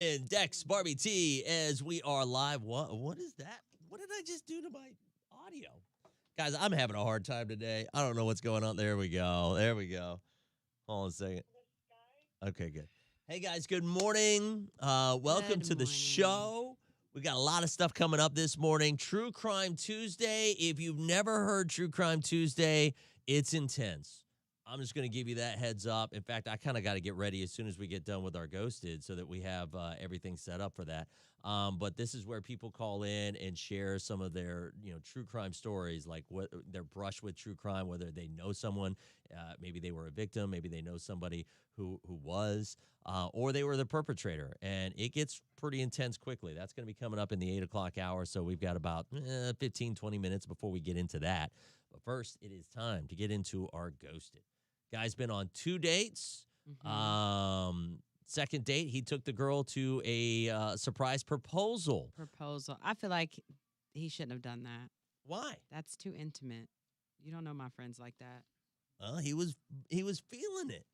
And Dex Barbie T as we are live. What is that? What did I just do to my audio? Guys, I'm having a hard time today. I don't know what's going on. There we go. There we go. Hold on a second. Okay, good. Hey guys, good morning. Welcome Good to the morning. show. We got a lot of stuff coming up this morning. True Crime Tuesday. If you've never heard True Crime Tuesday, it's intense. I'm just going to give you that heads up. In fact, I kind of got to get ready as soon as we get done with our Ghosted so that we have everything set up for that. But this is where people call in and share some of their, true crime stories, like what their brush with true crime, whether they know someone, maybe they were a victim, maybe they know somebody who was, or they were the perpetrator. And it gets pretty intense quickly. That's going to be coming up in the 8 o'clock hour. So we've got about 15, 20 minutes before we get into that. But first, it is time to get into our Ghosted. Guy's been on 2 dates. Hmm. Second date, he took the girl to a surprise proposal. Proposal. I feel like he shouldn't have done that. Why? That's too intimate. You don't know my friends like that. Well, he was feeling it.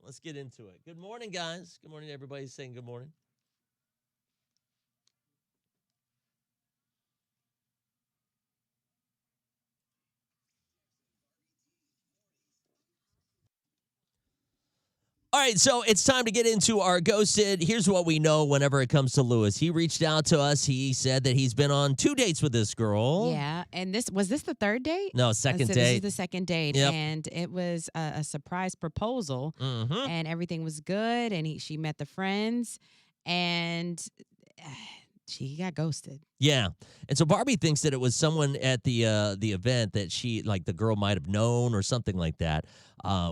Let's get into it. Good morning, guys. Good morning, everybody. Saying good morning. All right, so it's time to get into our Ghosted. Here's what we know whenever it comes to Lewis. He reached out to us. He said that he's been on 2 dates with this girl. Yeah, and this the third date? No, second So this is date. the second date, Yep. and it was a surprise proposal, Mm-hmm. and everything was good, and she met the friends, and she got ghosted. Yeah. And so Barbie thinks that it was someone at the event that she like the girl might have known or something like that.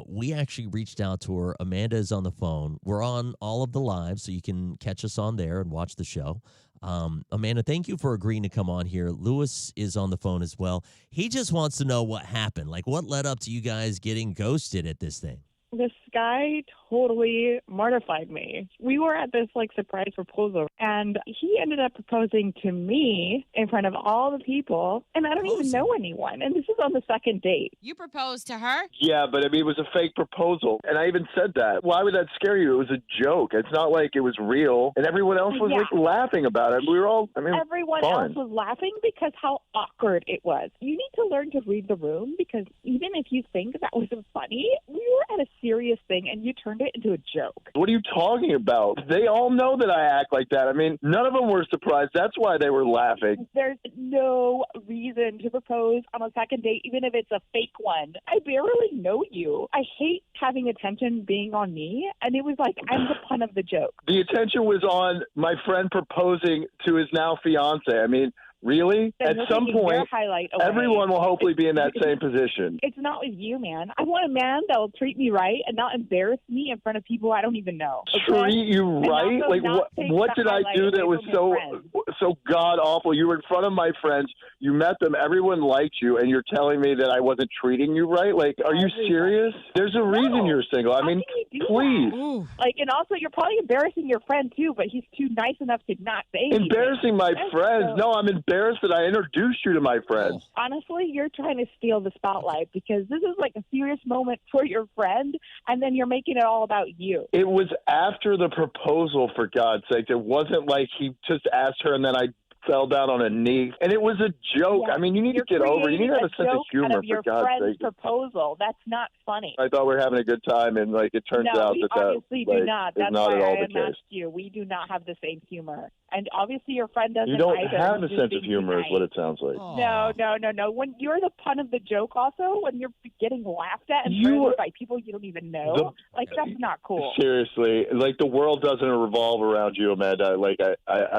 We actually reached out to her. Amanda is on the phone. We're on all of the lives, so you can catch us on there and watch the show. Amanda, thank you for agreeing to come on here. Lewis is on the phone as well. He just wants to know what happened. Like what led up to you guys getting ghosted at this thing? This guy totally mortified me. We were at this surprise proposal, and he ended up proposing to me in front of all the people, and I don't even know anyone. And this is on the second date. You proposed to her? Yeah, but I mean, it was a fake proposal. And I even said that. Why would that scare you? It was a joke. It's not like it was real. And everyone else was laughing about it. We were all, Everyone fun. else was laughing because how awkward it was. You need to learn to read the room because even if you think that wasn't funny, we were at a serious thing and you turned it into a joke. What are you talking about? They all know that I act like that. I mean, none of them were surprised. That's why they were laughing. There's no reason to propose on a second date, even if it's a fake one. I barely know you. I hate having attention being on me, and it was like I'm the pun of the joke. The attention was on my friend proposing to his now fiance. I mean, really? Then At you're some taking their point, highlight away. everyone will hopefully be in that same position. It's not with you, man. I want a man that will treat me right and not embarrass me in front of people I don't even know. Okay? Treat you right? also Like not take what the did I highlight do that away was from his friends. so god awful? You were in front of my friends, you met them, everyone liked you, and you're telling me that I wasn't treating you right? Like, are you serious? There's a reason you're single. I mean, can you do please. that? And also you're probably embarrassing your friend too, but he's too nice enough to not say anything. Embarrassing my That's friends? so- No, I'm embarrassed that I introduced you to my friends. Honestly, you're trying to steal the spotlight because this is like a serious moment for your friend, and then you're making it all about you. It was after the proposal, for God's sake. It wasn't like he just asked her and then I fell down on a knee. And it was a joke. Yeah, I mean, you need to you're get over it. You need to have a sense of joke out humor, of your for God's friend's sake. proposal. That's not funny. I thought we were having a good time, and it turns No, out we that obviously do not. is That's not why at all I the case. unmasked you. We do not have the same humor, and obviously your friend doesn't. You don't either. have a He's sense just of humor, is being what nice. it sounds like. No. When you're the pun of the joke, also when you're getting laughed at and You friendly were- by people you don't even know, that's not cool. Seriously, the world doesn't revolve around you, Amanda. I'm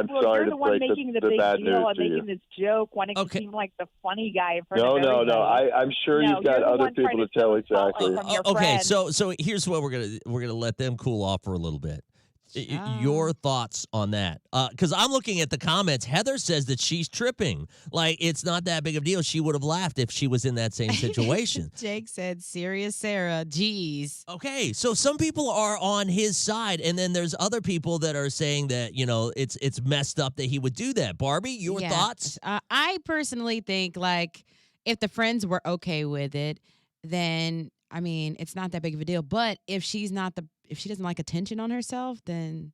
Well, sorry you're to the one break making the the big bad deal news and to you. making this joke, wanting to seem like the funny guy in front No, of everybody. I'm sure No, you've got you're the other one trying people to to tell steal the spotlight exactly. from your Okay, friend. so here's what we're gonna let them cool off for a little bit. Your thoughts on that? Because I'm looking at the comments. Heather says that she's tripping. Like it's not that big of a deal. She would have laughed if she was in that same situation. Jake said, "Serious Sarah, geez." Okay, so some people are on his side, and then there's other people that are saying that it's messed up that he would do that. Barbie, your Yeah. thoughts? I personally think if the friends were okay with it, then I mean it's not that big of a deal. But if she doesn't like attention on herself, then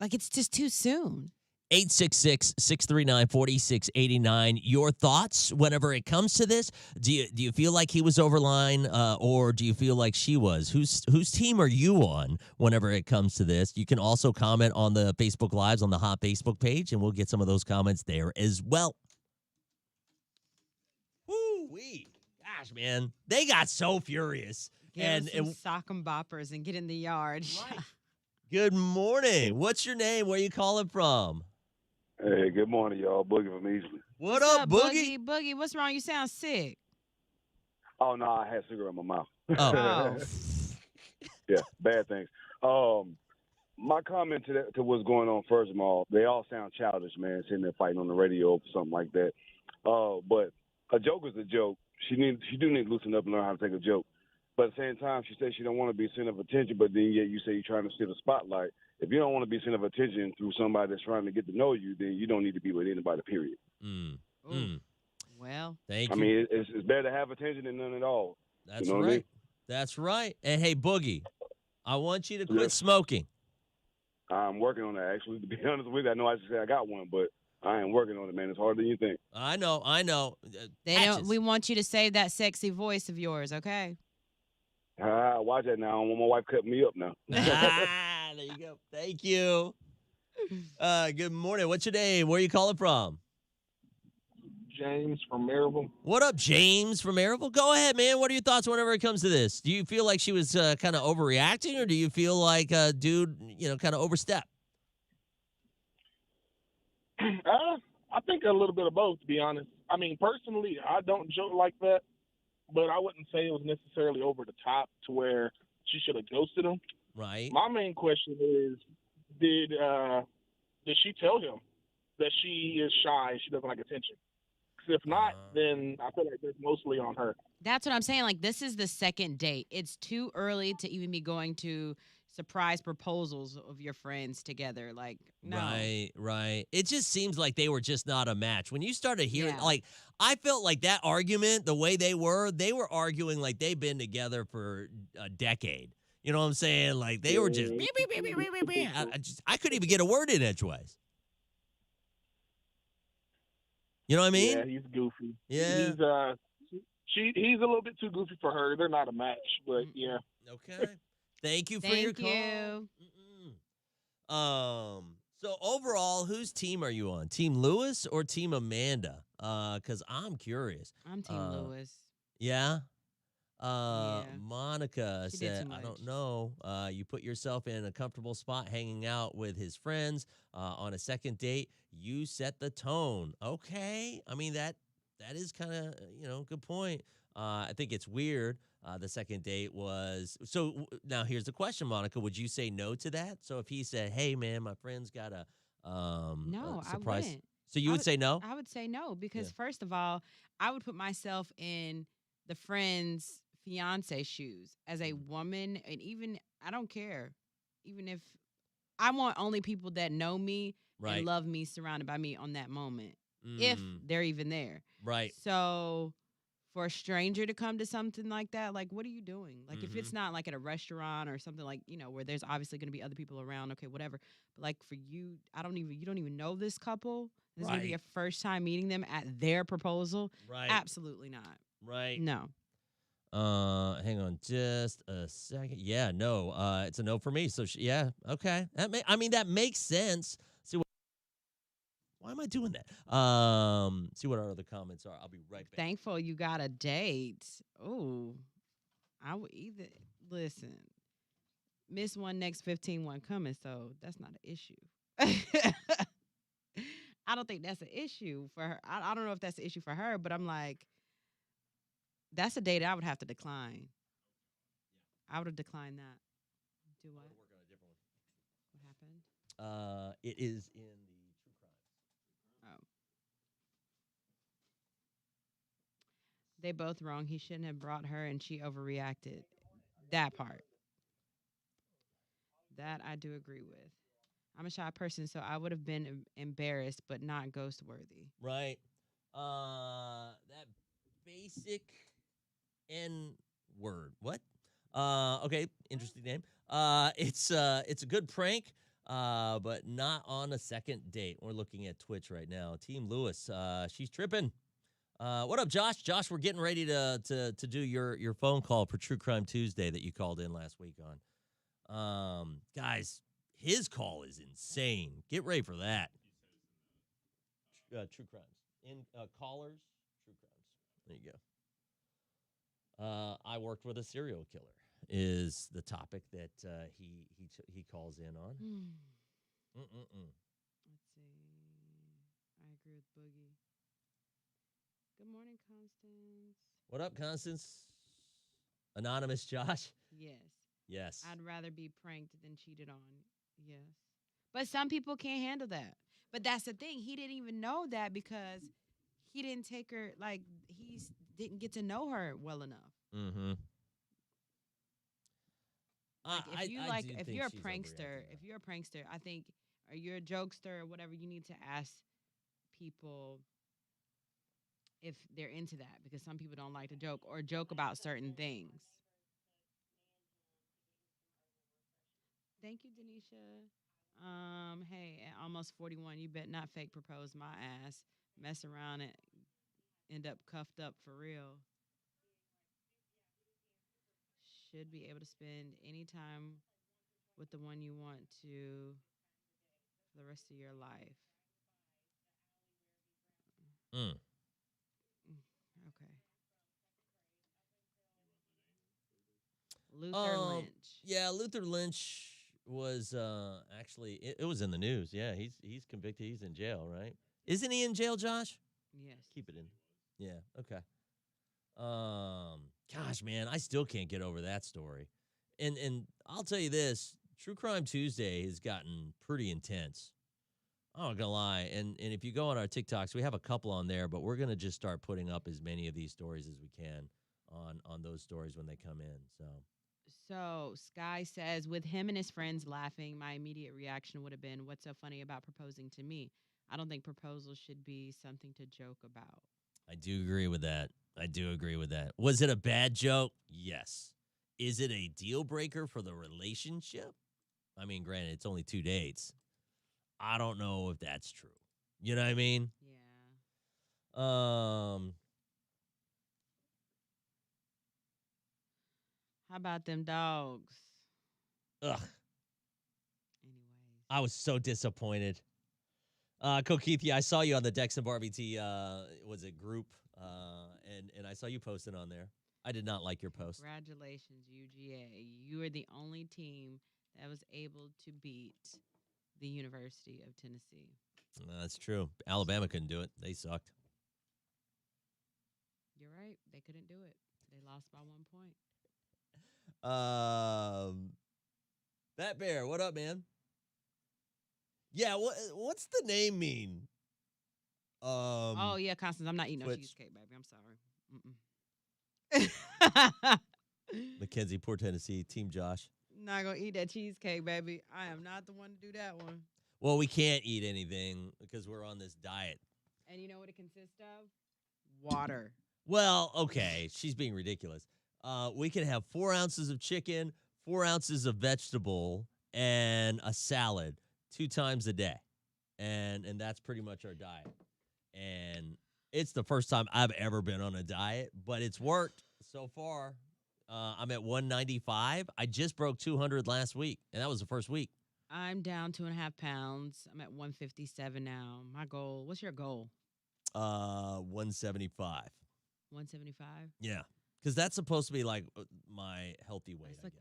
Like, it's just too soon. 866-639-4689. Your thoughts whenever it comes to this? Do you feel like he was overline, or do you feel like she was? Whose team are you on whenever it comes to this? You can also comment on the Facebook Lives on the Hot Facebook page, and we'll get some of those comments there as well. Woo-wee. Gosh, man. They got so furious. Give us some sock 'em boppers and get in the yard. Right. Good morning. What's your name? Where you calling from? Hey, good morning, y'all. Boogie from Easley. What up, Boogie? Boogie, what's wrong? You sound sick. Oh, no, I had a cigarette in my mouth. Oh. Yeah, bad things. My comment to what's going on, first of all, they all sound childish, man, sitting there fighting on the radio or something like that. But a joke is a joke. She do need to loosen up and learn how to take a joke. But at the same time, she says she don't want to be center of attention, but then yet you say you're trying to steal the spotlight. If you don't want to be center of attention through somebody that's trying to get to know you, then you don't need to be with anybody, period. Well, Thank you. I mean, it's better to have attention than none at all. That's you know right. what I mean? That's right. And hey, Boogie, I want you to quit Yes. smoking. I'm working on that, actually. To be honest with you, I know I just said I got one, but I am working on it, man. It's harder than you think. I know. they we want you to save that sexy voice of yours, okay? Watch that now. I don't want my wife cutting me up now. There you go. Thank you. Good morning. What's your name? Where are you calling from? James from Maryville. What up, James from Maryville? Go ahead, man. What are your thoughts whenever it comes to this? Do you feel like she was kind of overreacting, or do you feel like dude, kind of overstepped? I think a little bit of both, to be honest. I mean, personally, I don't joke like that, but I wouldn't say it was necessarily over the top to where she should have ghosted him. Right. My main question is, did she tell him that she is shy and she doesn't like attention? 'Cause if not, then I feel like that's mostly on her. That's what I'm saying. Like, this is the second date. It's too early to even be going to surprise proposals of your friends together. Like, no. Right. It just seems like they were just not a match. When you started hearing, Yeah. like, I felt like that argument, the way they were arguing like they've been together for a decade. You know what I'm saying? Like, they were just, I couldn't even get a word in edgeways. You know what I mean? Yeah, he's goofy. Yeah. He's a little bit too goofy for her. They're not a match, but yeah. Okay. Thank you for your Thank call. you. So overall, whose team are you on? Team Lewis or Team Amanda? Because I'm curious. I'm Team Lewis. Yeah. Yeah. Monica She did said, too I don't much. know. You put yourself in a comfortable spot hanging out with his friends on a second date. You set the tone. Okay. I mean, that is kind of, good point. I think it's weird. The second date was so. Now here's the question, Monica. Would you say no to that? So if he said, "Hey, man, my friend's got a No, surprise," I wouldn't. so you would say no? I would say no because Yeah. first of all, I would put myself in the friend's fiance shoes as a woman, and even I don't care, even if I want only people that know me Right. and love me, surrounded by me on that moment, if they're even there. Right. So for a stranger to come to something like that, like, what are you doing? Like, if it's not like at a restaurant or something like, where there's obviously going to be other people around, okay, whatever. But like for you, you don't even know this couple. This is going to be your first time meeting them at their proposal. Right. Absolutely not. Right. No. Hang on just a second. Yeah, no. It's a no for me. So yeah, okay. That makes sense. Why am I doing that? See what our other comments are. I'll be right back. Thankful you got a date. Oh, I would either listen. Miss one next 15 one coming, so that's not an issue. I don't think that's an issue for her. I don't know if that's an issue for her, but I'm like, that's a date I would have to decline. I would have declined that. Do what? What happened? It is in the true crime. Oh. They both wrong. He shouldn't have brought her and she overreacted. That part. That I do agree with. I'm a shy person, so I would have been embarrassed, but not ghost worthy. Right. That basic N word. What? Okay, interesting name. It's a good prank. but not on a second date. We're looking at Twitch right now. Team Lewis, she's tripping. What up, Josh? Josh, we're getting ready to do your phone call for True Crime Tuesday that you called in last week on. Guys, his call is insane. Get ready for that. True crimes in callers. True crimes. There you go. I worked with a serial killer. Is the topic that he calls in on. Let's see. I agree with Boogie. Good morning, Constance. What up, Constance? Anonymous Josh? Yes. Yes. I'd rather be pranked than cheated on. Yes. But some people can't handle that. But that's the thing. He didn't even know that because he didn't take her, like, didn't get to know her well enough. Mm-hmm. Like if you're a prankster, I think, or you're a jokester or whatever, you need to ask people if they're into that, because some people don't like to joke or joke about certain things. Thank you, Denisha. Hey, at almost 41, you bet not fake propose my ass, mess around and end up cuffed up for real. Should be able to spend any time with the one you want to for the rest of your life. Mm. Okay. Luther Lynch. Yeah, Luther Lynch was actually it was in the news. Yeah, he's convicted. He's in jail, right? Isn't he in jail, Josh? Yes. Keep it in. Yeah. Okay. Gosh, man, I still can't get over that story. And I'll tell you this, True Crime Tuesday has gotten pretty intense. I'm not gonna lie. And if you go on our TikToks, we have a couple on there, but we're gonna just start putting up as many of these stories as we can on those stories when they come in. So Sky says, with him and his friends laughing, my immediate reaction would have been, what's so funny about proposing to me? I don't think proposals should be something to joke about. I do agree with that. Was it a bad joke? Yes. Is it a deal breaker for the relationship? I mean, granted, it's only 2 dates. I don't know if that's true. You know what I mean? Yeah. How about them dogs? Ugh. Anyways. I was so disappointed. Keith, yeah, I saw you on the Dex and Barbie T, was it group? And I saw you posting on there. I did not like your post. Congratulations, UGA. You are the only team that was able to beat the University of Tennessee. That's true. Alabama couldn't do it. They sucked. You're right. They couldn't do it. They lost by 1 point. Bat Bear, what up, man? Yeah, what's the name mean? Oh yeah, Constance, I'm not eating no Twitch. cheesecake, baby. I'm sorry. Mackenzie, Port Tennessee, Team Josh. Not gonna eat that cheesecake, baby. I am not the one to do that one. Well, we can't eat anything because we're on this diet. And you know what it consists of? Water. Well, okay, she's being ridiculous. We can have 4 ounces of chicken, 4 ounces of vegetable, and a salad 2 times a day, and that's pretty much our diet. And it's the first time I've ever been on a diet, but it's worked so far. I'm at 195. I just broke 200 last week, and that was the first week. I'm down 2.5 pounds. I'm at 157 now. My goal. What's your goal? 175. 175. Yeah, because that's supposed to be like my healthy weight, That's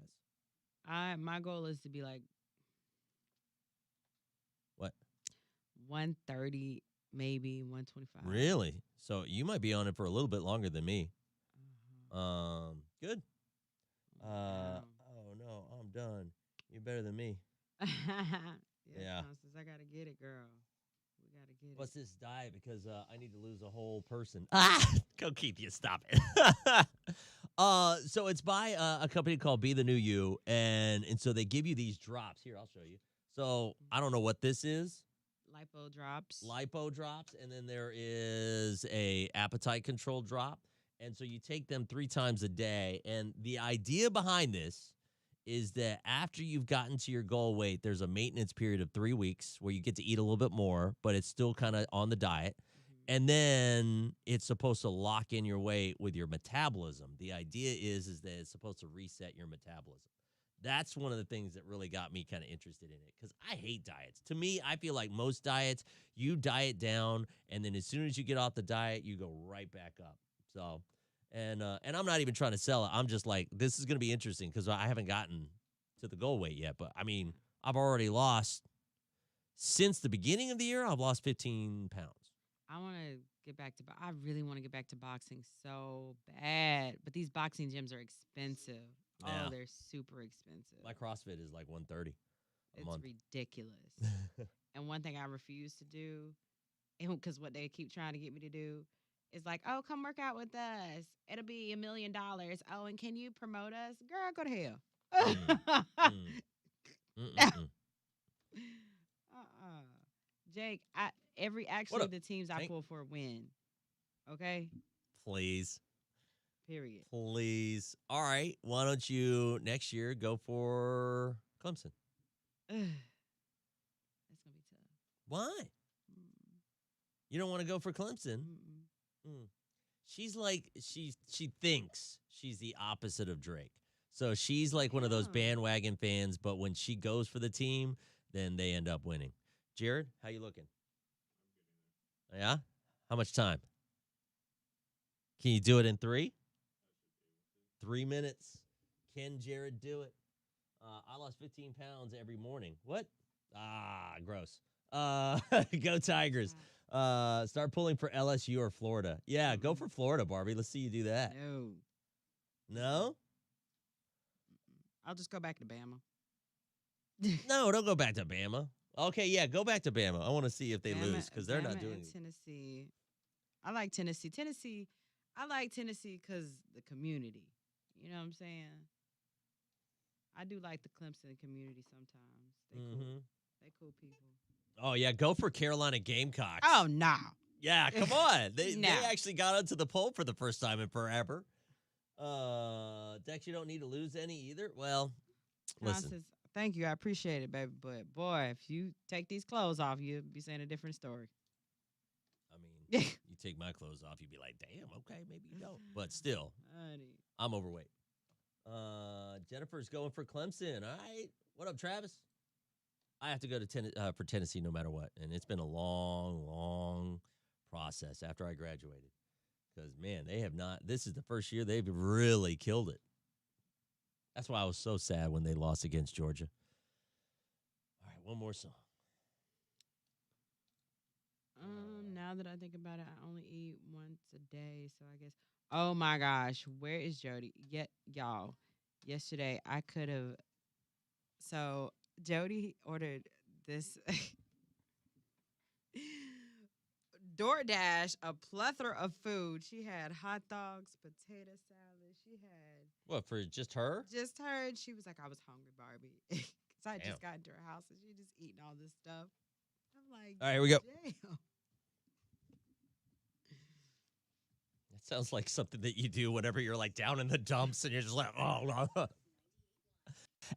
I guess. My goal is to be like What? 130, maybe 125. Really? So you might be on it for a little bit longer than me. Good. Wow. Oh no, I'm done. You're better than me. Yeah. Constance, I gotta get it, girl. We gotta get What's it. this diet? Because I need to lose a whole person. Go keep you. Stop it. So it's by a company called Be the New You, and so they give you these drops. Here, I'll show you. So I don't know what this is. Lipo drops. Lipo drops, and then there is a appetite control drop. And so you take them 3 times a day. And the idea behind this is that after you've gotten to your goal weight, there's a maintenance period of 3 weeks where you get to eat a little bit more, but it's still kind of on the diet. Mhm. And then it's supposed to lock in your weight with your metabolism. The idea is that it's supposed to reset your metabolism. That's one of the things that really got me kind of interested in it because I hate diets. To me, I feel like most diets, you diet down, and then as soon as you get off the diet, you go right back up. So, and I'm not even trying to sell it. I'm just like, this is going to be interesting because I haven't gotten to the goal weight yet. But I mean, I've already lost since the beginning of the year. I've lost 15 pounds. I want to get back to. I really want to get back to boxing so bad, but these boxing gyms are expensive. Yeah. Oh, they're super expensive. My CrossFit is like 130 a It's month. ridiculous. And one thing I refuse to do, because what they keep trying to get me to do, is like, oh, come work out with us. It'll be $1 million. Oh, and can you promote us? Girl, go to hell. Mm-mm-mm. Jake, What actually up, the teams I Tank? pull for win. Okay? Please. Period. Please. All right. Why don't you next year go for Clemson? That's gonna be tough. Why? Mm, You don't want to go for Clemson? mm-mm. She's like she thinks she's the opposite of Drake. So she's like one of those Yeah. bandwagon fans, but when she goes for the team, then they end up winning. Jared, how you looking? Yeah? How much time? Can you do it in 3? 3 minutes. Can Jared do it? I lost 15 pounds every morning. What? Ah, gross. Go Tigers. Start pulling for LSU or Florida. Yeah, go for Florida, Barbie. Let's see you do that. No. No? I'll just go back to Bama. No, don't go back to Bama. Okay, yeah, go back to Bama. I want to see if they lose because they're not Bama doing and it. Tennessee. I like Tennessee. I like Tennessee because the community. You know what I'm saying? I do like the Clemson community sometimes. They cool. Mhm. They cool people. Oh, yeah, go for Carolina Gamecocks. Oh no. Yeah, come on. They No. actually got onto the poll for the first time in forever. Dex, you don't need to lose any either. Well, listen. Says, thank you. I appreciate it, baby. But boy, if you take these clothes off, you'll be saying a different story. I mean, you take my clothes off, you'd be like, damn, okay, maybe you don't. But still, Honey. I'm overweight. Jennifer's going for Clemson. All right. What up, Travis? I have to go to for Tennessee no matter what. And it's been a long, long process after I graduated. Because, man, they have not. This is the first year they've really killed it. That's why I was so sad when they lost against Georgia. All right, one more song. Now that I think about it, I only eat once a day, so I guess. Oh my gosh, where is Jody? Y'all. Yesterday I could have. So Jody ordered this DoorDash, a plethora of food. She had hot dogs, potato salad. She had What, for just her? just her. And she was like, I was hungry, Barbie. Because I Damn. just got into her house and she just eating all this stuff. I'm like, All right, here we go. damn. That sounds like something that you do whenever you're like down in the dumps and you're just like, oh, no.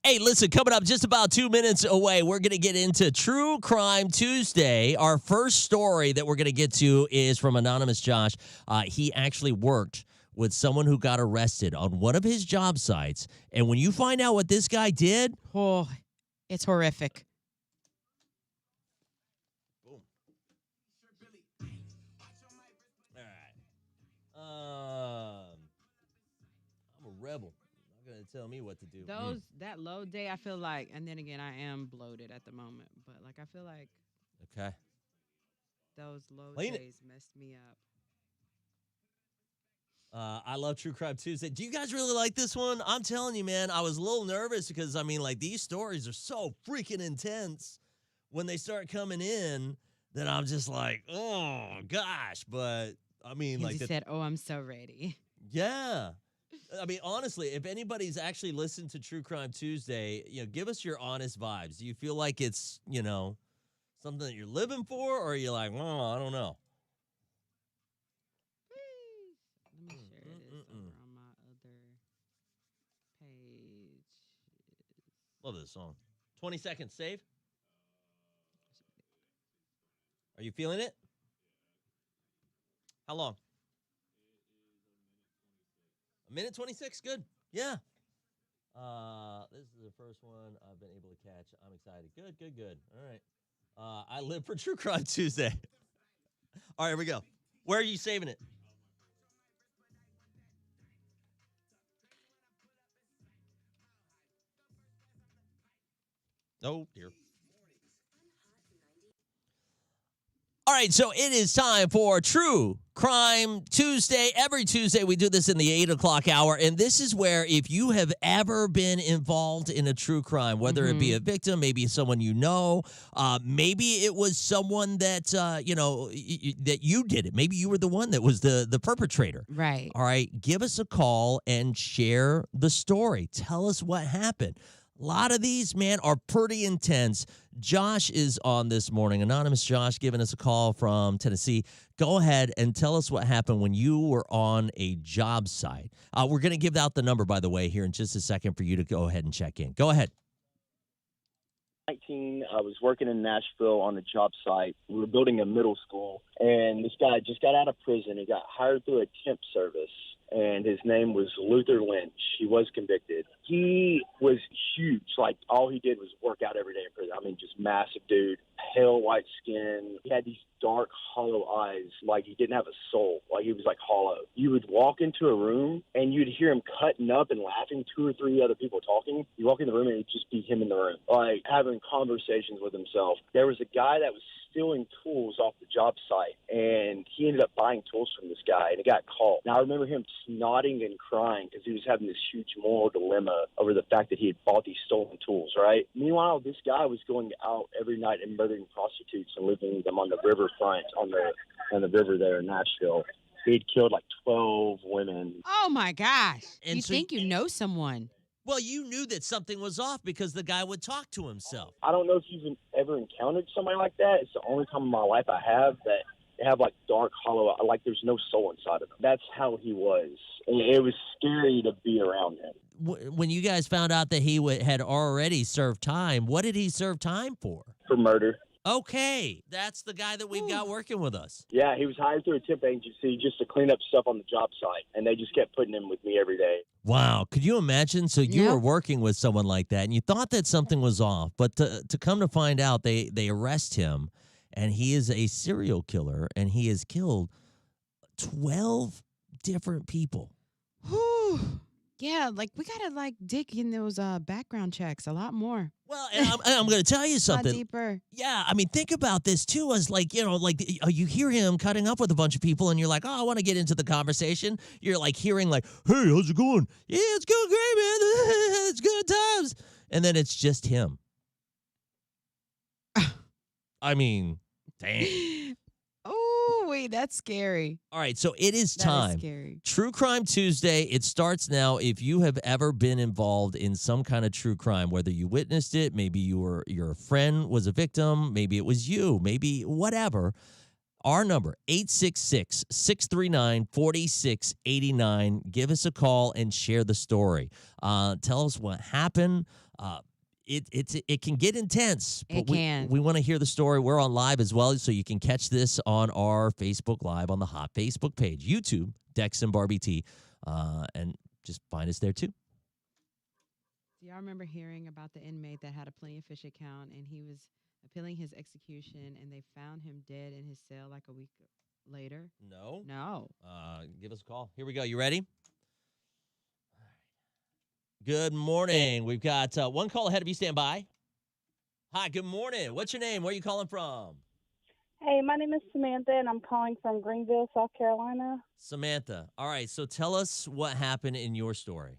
Hey, listen, coming up just about 2 minutes away, we're going to get into True Crime Tuesday. Our first story that we're going to get to is from Anonymous Josh. He actually worked with someone who got arrested on one of his job sites. And when you find out what this guy did, Oh, it's horrific. boom. All right. I'm a rebel. You're not going to tell me what to do. That low day, I feel like, and then again, I am bloated at the moment, but like I feel like Okay. those low Clean it. days messed me up. I love True Crime Tuesday. Do you guys really like this one? I'm telling you, man, I was a little nervous because, I mean, like, these stories are so freaking intense when they start coming in that I'm just like, oh, gosh. But, I mean, He like, said, "Oh, I'm so ready." yeah. I mean, honestly, if anybody's actually listened to True Crime Tuesday, give us your honest vibes. Do you feel like it's, something that you're living for, or are you like, oh, I don't know? Let me share this over on my other page. Love this song. 20 seconds, save. Are you feeling it? How long? A minute 26, good. Yeah. This is the first one I've been able to catch. I'm excited. Good. All right. I live for True Crime Tuesday. All right, here we go. Where are you saving it? Oh, dear. All right, so it is time for True Crime Tuesday. Every Tuesday, we do this in the 8 o'clock hour, and this is where if you have ever been involved in a true crime, whether it be a victim, maybe someone you know, maybe it was someone that, that you did it. Maybe you were the one that was the perpetrator. Right. All right, give us a call and share the story. Tell us what happened. A lot of these, man, are pretty intense. Josh is on this morning. Anonymous Josh giving us a call from Tennessee. Go ahead and tell us what happened when you were on a job site. We're going to give out the number, by the way, here in just a second for you to go ahead and check in. Go ahead. 19, I was working in Nashville on a job site. We were building a middle school, and this guy just got out of prison. He got hired through a temp service, and his name was Luther Lynch. He was convicted. He was huge. Like, all he did was work out every day in prison. I mean, just massive dude, pale white skin. He had these dark, hollow eyes, like he didn't have a soul, like he was like hollow. You would walk into a room, and you'd hear him cutting up and laughing, 2 or 3 other people talking. You walk in the room, and it'd just be him in the room, like having conversations with himself. There was a guy that was stealing tools off the job site, and he ended up buying tools from this guy, and it got caught. Now, I remember him snotting and crying because he was having this huge moral dilemma over the fact that he had bought these stolen tools, right? Meanwhile, this guy was going out every night and murdering prostitutes and leaving them on the riverfront on the river there in Nashville. He'd killed like 12 women. Oh, my gosh. And You so think you know someone. Well, you knew that something was off because the guy would talk to himself. I don't know if you've ever encountered somebody like that. It's the only time in my life I have that they have like dark, hollow, like there's no soul inside of them. That's how he was. And it was scary to be around him. When you guys found out that he had already served time, what did he serve time for? For murder. Okay, that's the guy that we've got working with us. Yeah, he was hired through a temp agency just to clean up stuff on the job site, and they just kept putting him with me every day. Wow, could you imagine? So you Yeah. were working with someone like that, and you thought that something was off, but to come to find out, they arrest him, and he is a serial killer, and he has killed 12 different people. Whew. Yeah, like we gotta like dig in those background checks a lot more. Well, and I'm going to tell you A lot something. deeper. Yeah, I mean, think about this too. As like, you hear him cutting up with a bunch of people, and you're like, oh, I want to get into the conversation. You're like hearing like, hey, how's it going? Yeah, it's going great, man. It's good times. And then it's just him. I mean, dang. Oh, wait, that's scary. All right, so it is That is time. scary. True Crime Tuesday, it starts now. If you have ever been involved in some kind of true crime, whether you witnessed it, maybe your friend was a victim, maybe it was you, maybe whatever, our number, 866-639-4689. Give us a call and share the story. Tell us what happened. It can get intense. But It can. We want to hear the story. We're on live as well, so you can catch this on our Facebook Live on the Hot Facebook page, YouTube, Dex and Barbie T, and just find us there too. Do y'all remember hearing about the inmate that had a Plenty of Fish account and he was appealing his execution and they found him dead in his cell like a week later? No. No. Give us a call. Here we go. You ready? Good morning. We've got one call ahead of you. Stand by. Hi, good morning. What's your name? Where are you calling from? Hey, my name is Samantha, and I'm calling from Greenville, South Carolina. Samantha. All right, so tell us what happened in your story.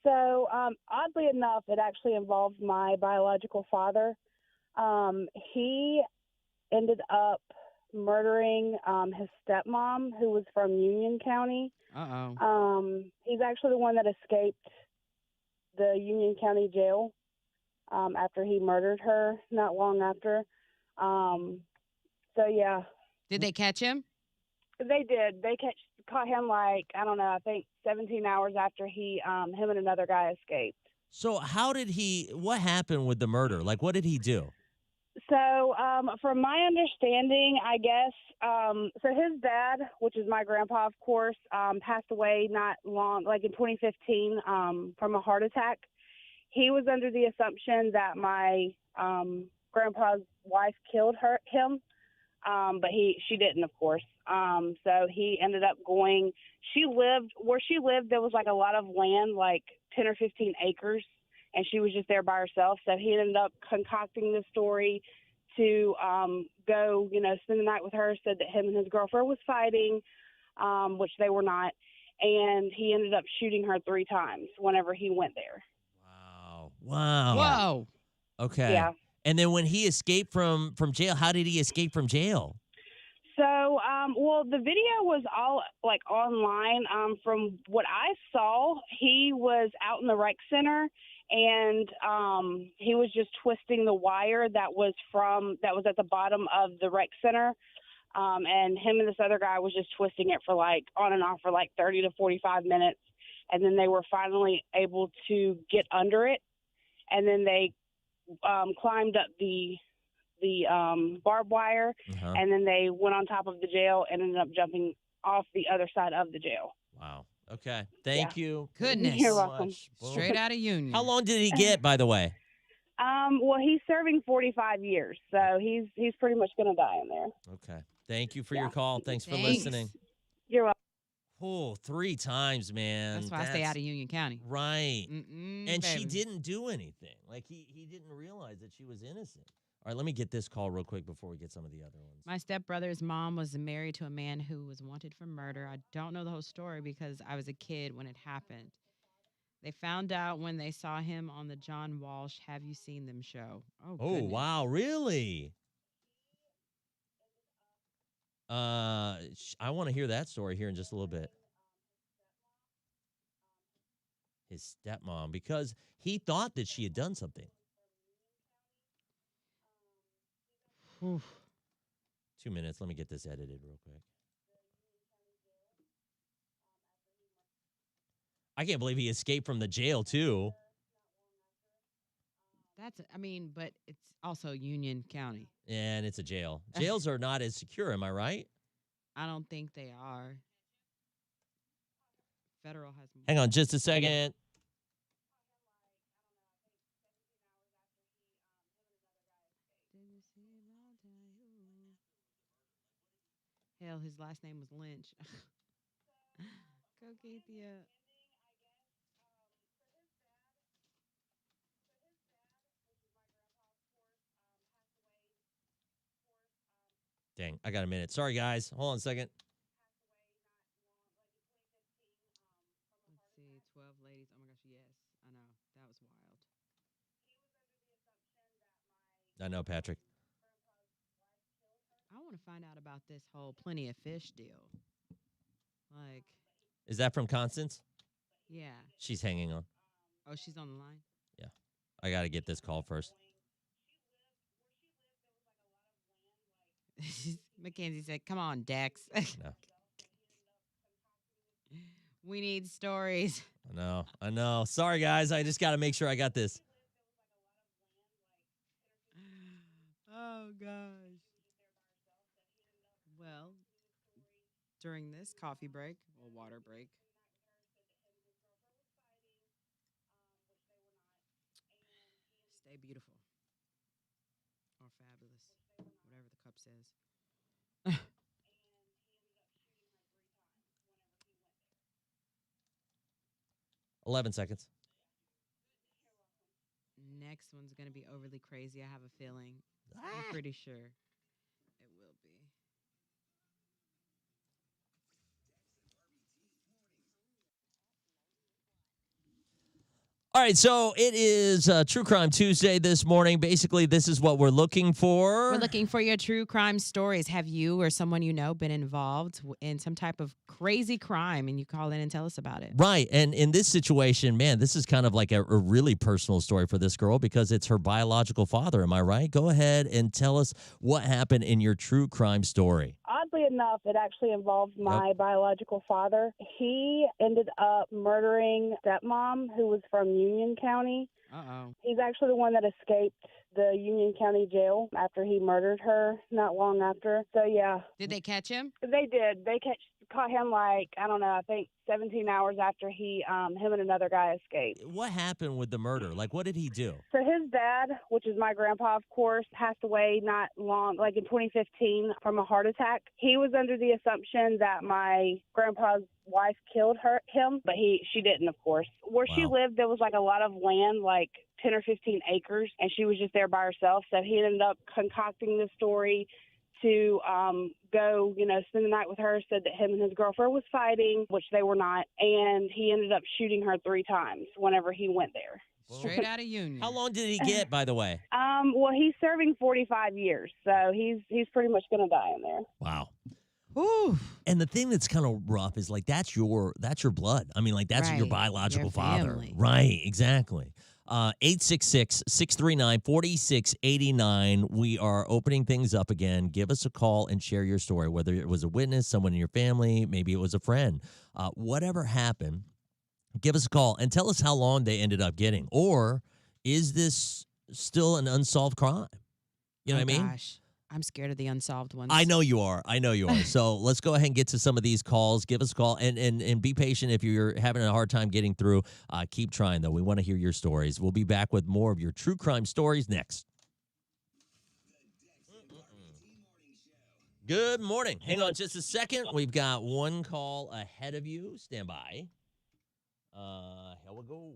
So, oddly enough, it actually involved my biological father. He ended up murdering his stepmom, who was from Union County. Uh-oh. He's actually the one that escaped the Union County jail after he murdered her not long after. So, yeah. Did they catch him? They did. They caught him like, I don't know, I think 17 hours after him and another guy escaped. So what happened with the murder? Like, what did he do? So, from my understanding, I guess, so his dad, which is my grandpa, of course, passed away not long, like in 2015, from a heart attack. He was under the assumption that my grandpa's wife killed him, but she didn't, of course. So he ended up going. Where she lived. There was like a lot of land, like 10 or 15 acres, and she was just there by herself. So he ended up concocting this story to go, spend the night with her. Said that him and his girlfriend was fighting, which they were not, and he ended up shooting her 3 times whenever he went there. Wow. Whoa. Okay. Yeah. And then when he escaped from jail, how did he escape from jail? So, well, the video was all like online. From what I saw, he was out in the rec center, and he was just twisting the wire that was at the bottom of the rec center. And him and this other guy was just twisting it for like on and off for like 30 to 45 minutes, and then they were finally able to get under it, and then they climbed up the barbed wire, and then they went on top of the jail and ended up jumping off the other side of the jail. Wow. Okay. Thank you. Goodness. You're so welcome. much. Boom. Straight out of Union. How long did he get, by the way? Well, he's serving 45 years, so he's pretty much going to die in there. Okay. Thank you for your call. Thanks for Thanks. listening. You're welcome. Oh, 3 times, man. That's why I stay out of Union County. Right. And she baby. didn't do anything. Like, he didn't realize that she was innocent. All right, let me get this call real quick before we get some of the other ones. My stepbrother's mom was married to a man who was wanted for murder. I don't know the whole story because I was a kid when it happened. They found out when they saw him on the John Walsh Have You Seen Them show. Oh, goodness. Wow, really? I want to hear that story here in just a little bit. His stepmom, because he thought that she had done something. Oof. 2 minutes. Let me get this edited real quick. I can't believe he escaped from the jail, too. But it's also Union County. And it's a jail. Jails are not as secure, am I right? I don't think they are. Federal has more. Hang on just a second. Hell, his last name was Lynch. Go Gathia. Dang, I got a minute. Sorry, guys. Hold on a second. Let's see, 12 ladies. Oh my gosh, yes. I know. That was wild. I know, Patrick. I want to find out about this whole Plenty of Fish deal. Like, Is that from Constance? yeah. She's hanging on. Oh, she's on the line? I got to get this call first. Mackenzie said, come on, Dex. No. We need stories. I know. Sorry, guys. I just got to make sure I got this. Oh, gosh. Well, during this coffee break, or water break, stay beautiful or fabulous, whatever the cup says. 11 seconds. Next one's going to be overly crazy. I have a feeling. I'm pretty sure it will be. All right, so it is True Crime Tuesday this morning. Basically, this is what we're looking for. We're looking for your true crime stories. Have you or someone you know been involved in some type of crazy crime, and you call in and tell us about it? Right, and in this situation, man, this is kind of like a really personal story for this girl because it's her biological father. Am I right? Go ahead and tell us what happened in your true crime story. Oddly Oddly enough, it actually involved my biological father. He ended up murdering stepmom, who was from Union County. Uh-oh. He's actually the one that escaped the Union County jail after he murdered her not long after. So, yeah. Did they catch him? They did. They caught him I think 17 hours after him and another guy escaped. What happened with the murder? Like, what did he do? So his dad, which is my grandpa, of course, passed away not long, like in 2015 from a heart attack. He was under the assumption that my grandpa's wife killed him, but she didn't, of course. Where she lived, there was like a lot of land, like 10 or 15 acres, and she was just there by herself. So he ended up concocting this story to go, spend the night with her, said that him and his girlfriend was fighting, which they were not, and he ended up shooting her 3 times whenever he went there. Straight out of Union. How long did he get, by the way? Well, he's serving 45 years, so he's pretty much going to die in there. Wow. Ooh. And the thing that's kind of rough is like that's your blood. I mean, like that's your Right. biological Your father. family. Right, exactly. 866-639-4689. We are opening things up again. Give us a call and share your story, whether it was a witness, someone in your family, maybe it was a friend. Whatever happened, give us a call and tell us how long they ended up getting. Or is this still an unsolved crime? You know what I mean? Gosh. I'm scared of the unsolved ones. I know you are. So let's go ahead and get to some of these calls. Give us a call and be patient if you're having a hard time getting through. Keep trying, though. We want to hear your stories. We'll be back with more of your true crime stories next. Good morning. Hang on just a second. We've got one call ahead of you. Stand by. Here we go.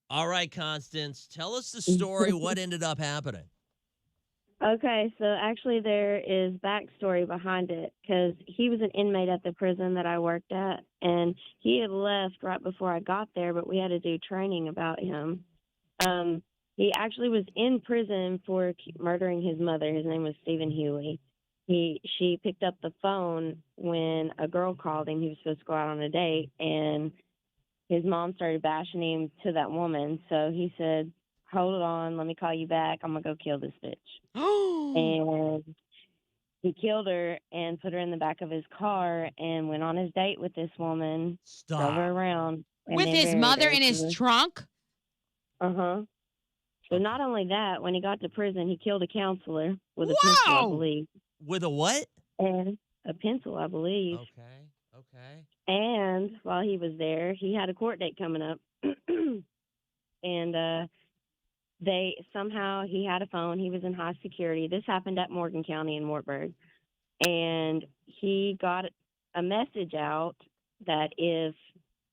All right, Constance, tell us the story. What ended up happening? Okay, so actually there is backstory behind it because he was an inmate at the prison that I worked at, and he had left right before I got there, but we had to do training about him. He actually was in prison for murdering his mother. His name was Stephen Huey. She picked up the phone when a girl called him. He was supposed to go out on a date, and his mom started bashing him to that woman. So he said, "Hold on, let me call you back. I'm going to go kill this bitch." And he killed her and put her in the back of his car and went on his date with this woman. Drove her around. and With they his buried mother her. in his trunk? Uh-huh. So not only that, when he got to prison, he killed a counselor with a pencil, I believe. With a what? And a pencil, I believe. Okay. And while he was there, he had a court date coming up. And he had a phone. He was in high security. This happened at Morgan County in Wartburg. And he got a message out that if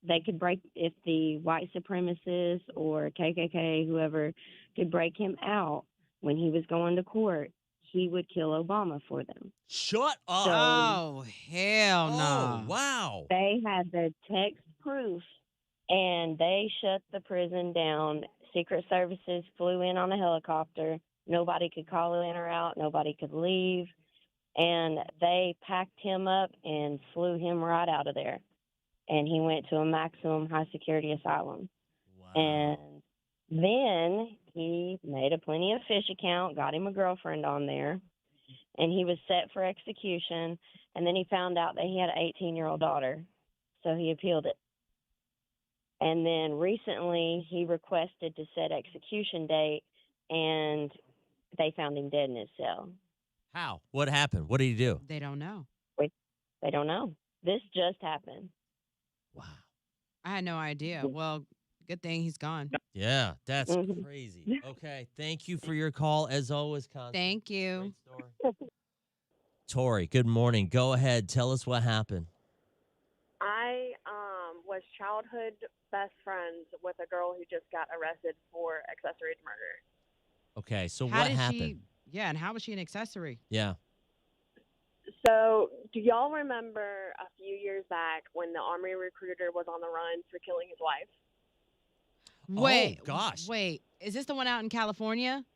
the white supremacists or KKK, whoever, could break him out when he was going to court, he would kill Obama for them. Shut up. Oh, hell no. Oh, wow. They had the text proof, and they shut the prison down. Secret Services flew in on a helicopter. Nobody could call in or out. Nobody could leave. And they packed him up and flew him right out of there. And he went to a maximum high security asylum. Wow. And then he made a Plenty of Fish account, got him a girlfriend on there, and he was set for execution. And then he found out that he had an 18-year-old daughter, so he appealed it. And then recently he requested to set execution date, and they found him dead in his cell. How? What happened? What did he do? They don't know. They don't know. This just happened. Wow. I had no idea. Well, good thing he's gone. Yeah, that's Mhm. crazy. Okay, thank you for your call. As always, Constance. Thank you. Great story. Tori, good morning. Go ahead. Tell us what happened. I was childhood best friends with a girl who just got arrested for accessory to murder. Okay, so How what did happened? Yeah, and how was she an accessory? Yeah. So, do y'all remember a few years back when the Army recruiter was on the run for killing his wife? Wait. gosh. Wait. Is this the one out in California?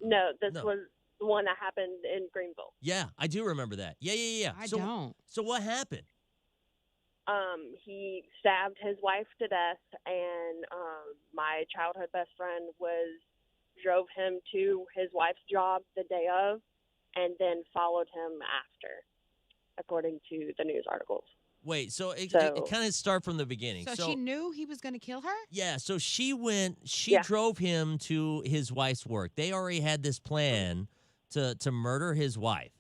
No, this No. was the one that happened in Greenville. Yeah, I do remember that. Yeah. I so, don't. So what happened? He stabbed his wife to death, and my childhood best friend drove him to his wife's job the day of, and then followed him after, according to the news articles. Wait, so it So- kind of start from the beginning. So she knew he was going to kill her? Yeah, so she Yeah. drove him to his wife's work. They already had this plan to murder his wife.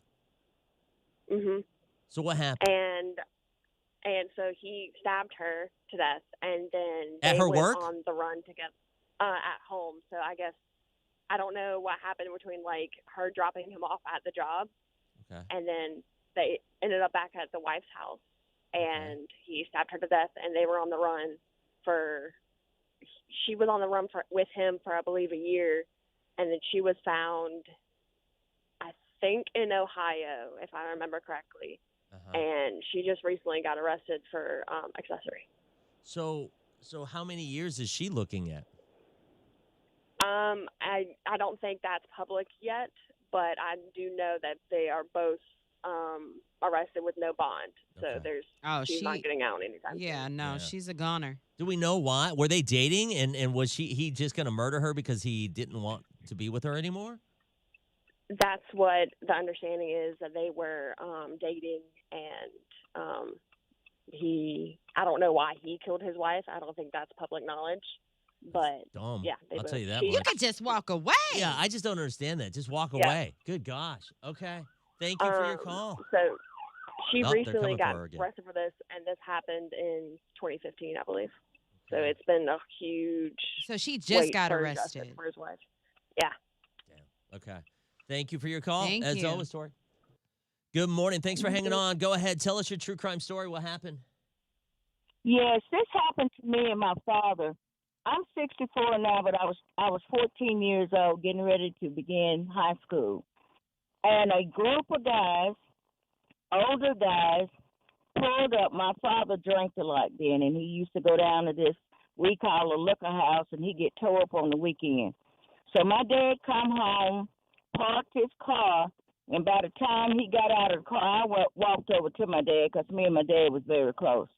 Mhm. So what happened? And so he stabbed her to death, and then At they her went work? on the run together at home. So I guess I don't know what happened between like her dropping him off at the job, Okay. and then they ended up back at the wife's house, and he stabbed her to death, and they were on the run for. She was on the run with him for I believe a year, and then she was found, I think in Ohio, if I remember correctly. Uh-huh. And she just recently got arrested for accessory. So how many years is she looking at? I don't think that's public yet, but I do know that they are both arrested with no bond. So Okay. she's not getting out anytime soon. Yeah, no, Yeah. she's a goner. Do we know why? Were they dating and was he just going to murder her because he didn't want to be with her anymore? That's what the understanding is, that they were dating, and I don't know why he killed his wife. I don't think that's public knowledge. But Dumb. yeah, I'll tell you that You much. could just walk away. Yeah, I just don't understand that. Just walk Yeah. away. Good gosh. Okay. Thank you for your call. So she Oh, they're recently coming for got her again. arrested for this, and this happened in 2015, I believe. So it's been a huge. So she just wait got for arrested. justice for his wife. Yeah. Okay. Thank you for your call. Thank As you. always, Tori. Good morning. Thanks for hanging on. Go ahead. Tell us your true crime story. What happened? Yes, this happened to me and my father. I'm 64 now, but I was 14 years old, getting ready to begin high school, and a group of guys, older guys, pulled up. My father drank a lot then, and he used to go down to this we call a liquor house, and he get tore up on the weekend. So my dad come home, parked his car, and by the time he got out of the car, I walked over to my dad because me and my dad was very close.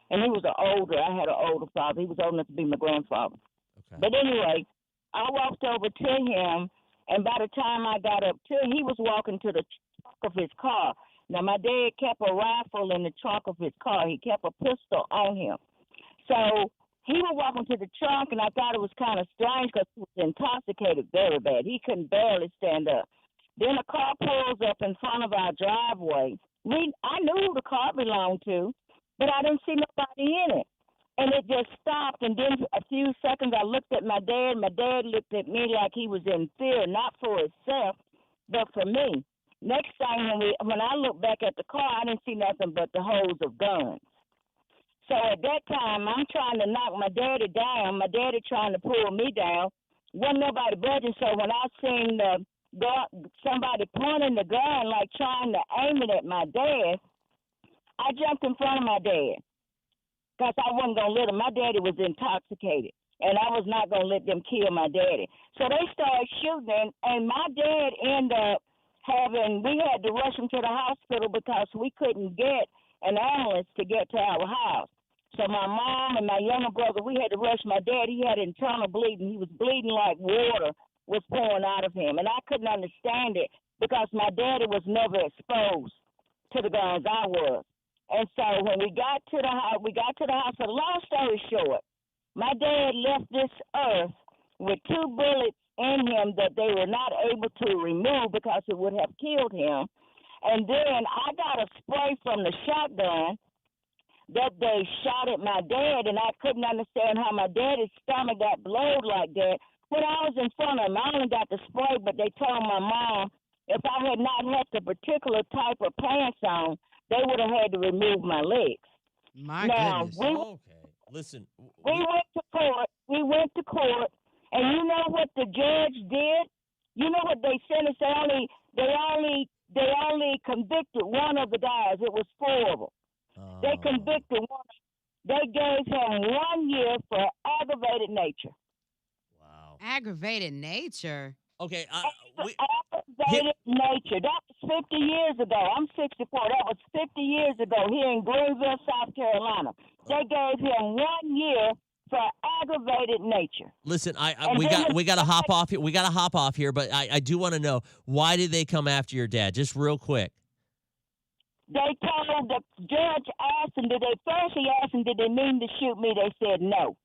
And he was I had an older father. He was old enough to be my grandfather. Okay. But anyway, I walked over to him, and by the time I got up to him, he was walking to the trunk of his car. Now, my dad kept a rifle in the trunk of his car. He kept a pistol on him. So he was walking to the trunk, and I thought it was kind of strange because he was intoxicated very bad. He couldn't barely stand up. Then a car pulls up in front of our driveway. I knew who the car belonged to, but I didn't see nobody in it. And it just stopped, and then a few seconds I looked at my dad. My dad looked at me like he was in fear, not for himself, but for me. Next thing, when I looked back at the car, I didn't see nothing but the holes of guns. So at that time, I'm trying to knock my daddy down. My daddy trying to pull me down. Wasn't nobody budging, so when I seen somebody pointing the gun, like trying to aim it at my dad, I jumped in front of my dad because I wasn't going to let him. My daddy was intoxicated, and I was not going to let them kill my daddy. So they started shooting, and my dad ended up we had to rush him to the hospital because we couldn't get an ambulance to get to our house. So my mom and my younger brother, we had to rush my dad. He had internal bleeding. He was bleeding like water was pouring out of him, and I couldn't understand it because my daddy was never exposed to the guns I was. And so when we got to the hospital. Long story short, my dad left this earth with 2 bullets in him that they were not able to remove because it would have killed him. And then I got a spray from the shotgun that they shot at my dad, and I couldn't understand how my daddy's stomach got blowed like that. When I was in front of him, I only got the spray, but they told my mom if I had not had the particular type of pants on, they would have had to remove my legs. My Now, goodness. Okay. Listen. We went to court. And you know what the judge did? You know what they sentenced? They only convicted one of the guys. It was 4 of them. They convicted one. They gave him 1 year for aggravated nature. Wow. Aggravated nature. Okay. Aggravated nature. That was 50 years ago. I'm 64. That was 50 years ago here in Greenville, South Carolina. They gave him 1 year for aggravated nature. Listen, And we then got the- we got to hop off here. We got to hop off here, but I do want to know, why did they come after your dad? Just real quick. They told the judge asked him, first he asked him, did they mean to shoot me? They said no.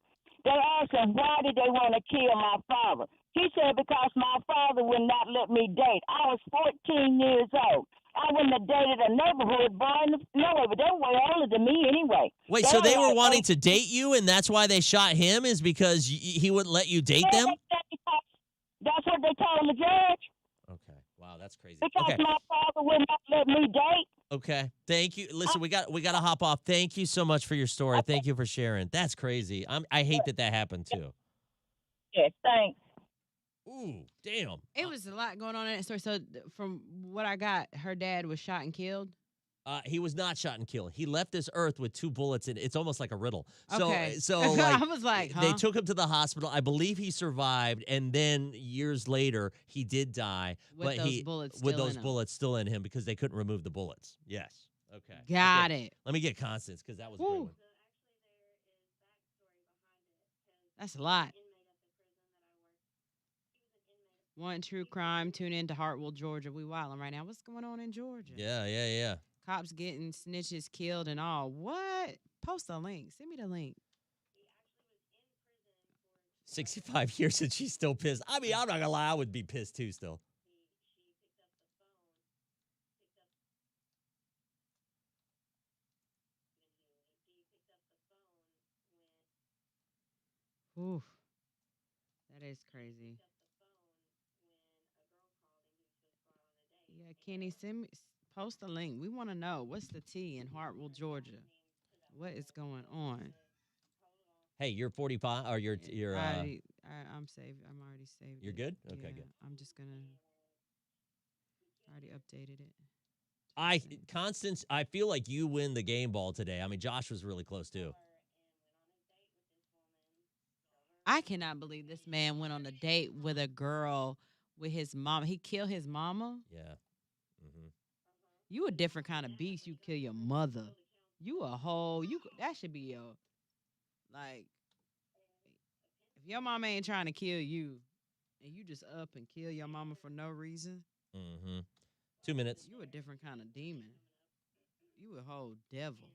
They asked him, why did they want to kill my father? He said, because my father would not let me date. I was 14 years old. I wouldn't have dated a neighborhood boy. No way, but they were way older than me anyway. Wait, so they were like, wanting to date you, and that's why they shot him, is because he wouldn't let you date them? That's what they told the judge. Okay. Wow, that's crazy. Because Okay. my father would not let me date. Okay. Thank you. Listen, we got to hop off. Thank you so much for your story. Thank you for sharing. That's crazy. I hate that happened too. Yes, thanks. Ooh, damn. It was a lot going on in that story. So from what I got, her dad was shot and killed. He was not shot and killed. He left this earth with 2 bullets in it. It's almost like a riddle. So, Okay. so like, I was like, they huh? took him to the hospital. I believe he survived, and then years later he did die. With but those bullets with still those in him. bullets still in him because they couldn't remove the bullets. Yes. Okay. Got Okay. it. Let me get Constance, because that was a great Woo. one. That's a lot. One true crime. Tune in to Hartwell, Georgia. We wilding right now. What's going on in Georgia? Yeah. Cops getting snitches killed and all. What? Post a link. Send me the link. 65 years and she's still pissed. I mean, I'm not gonna lie, I would be pissed too still. Oof. That is crazy. Yeah, Kenny, send me post a link. We want to know what's the tea in Hartwell, Georgia. What is going on? Hey, you're 45 or you're I'm saved. I'm already saved. You're it. good? Okay, Yeah, good. I'm just gonna. Already updated it. Constance, I feel like you win the game ball today. I mean, Josh was really close too. I cannot believe this man went on a date with a girl with his mom. He killed his mama. Yeah. Mm-hmm. You a different kind of beast. You kill your mother. You a whole. That should be your. Like, if your mama ain't trying to kill you, and you just up and kill your mama for no reason. Mm-hmm. 2 minutes. You a different kind of demon. You a whole devil.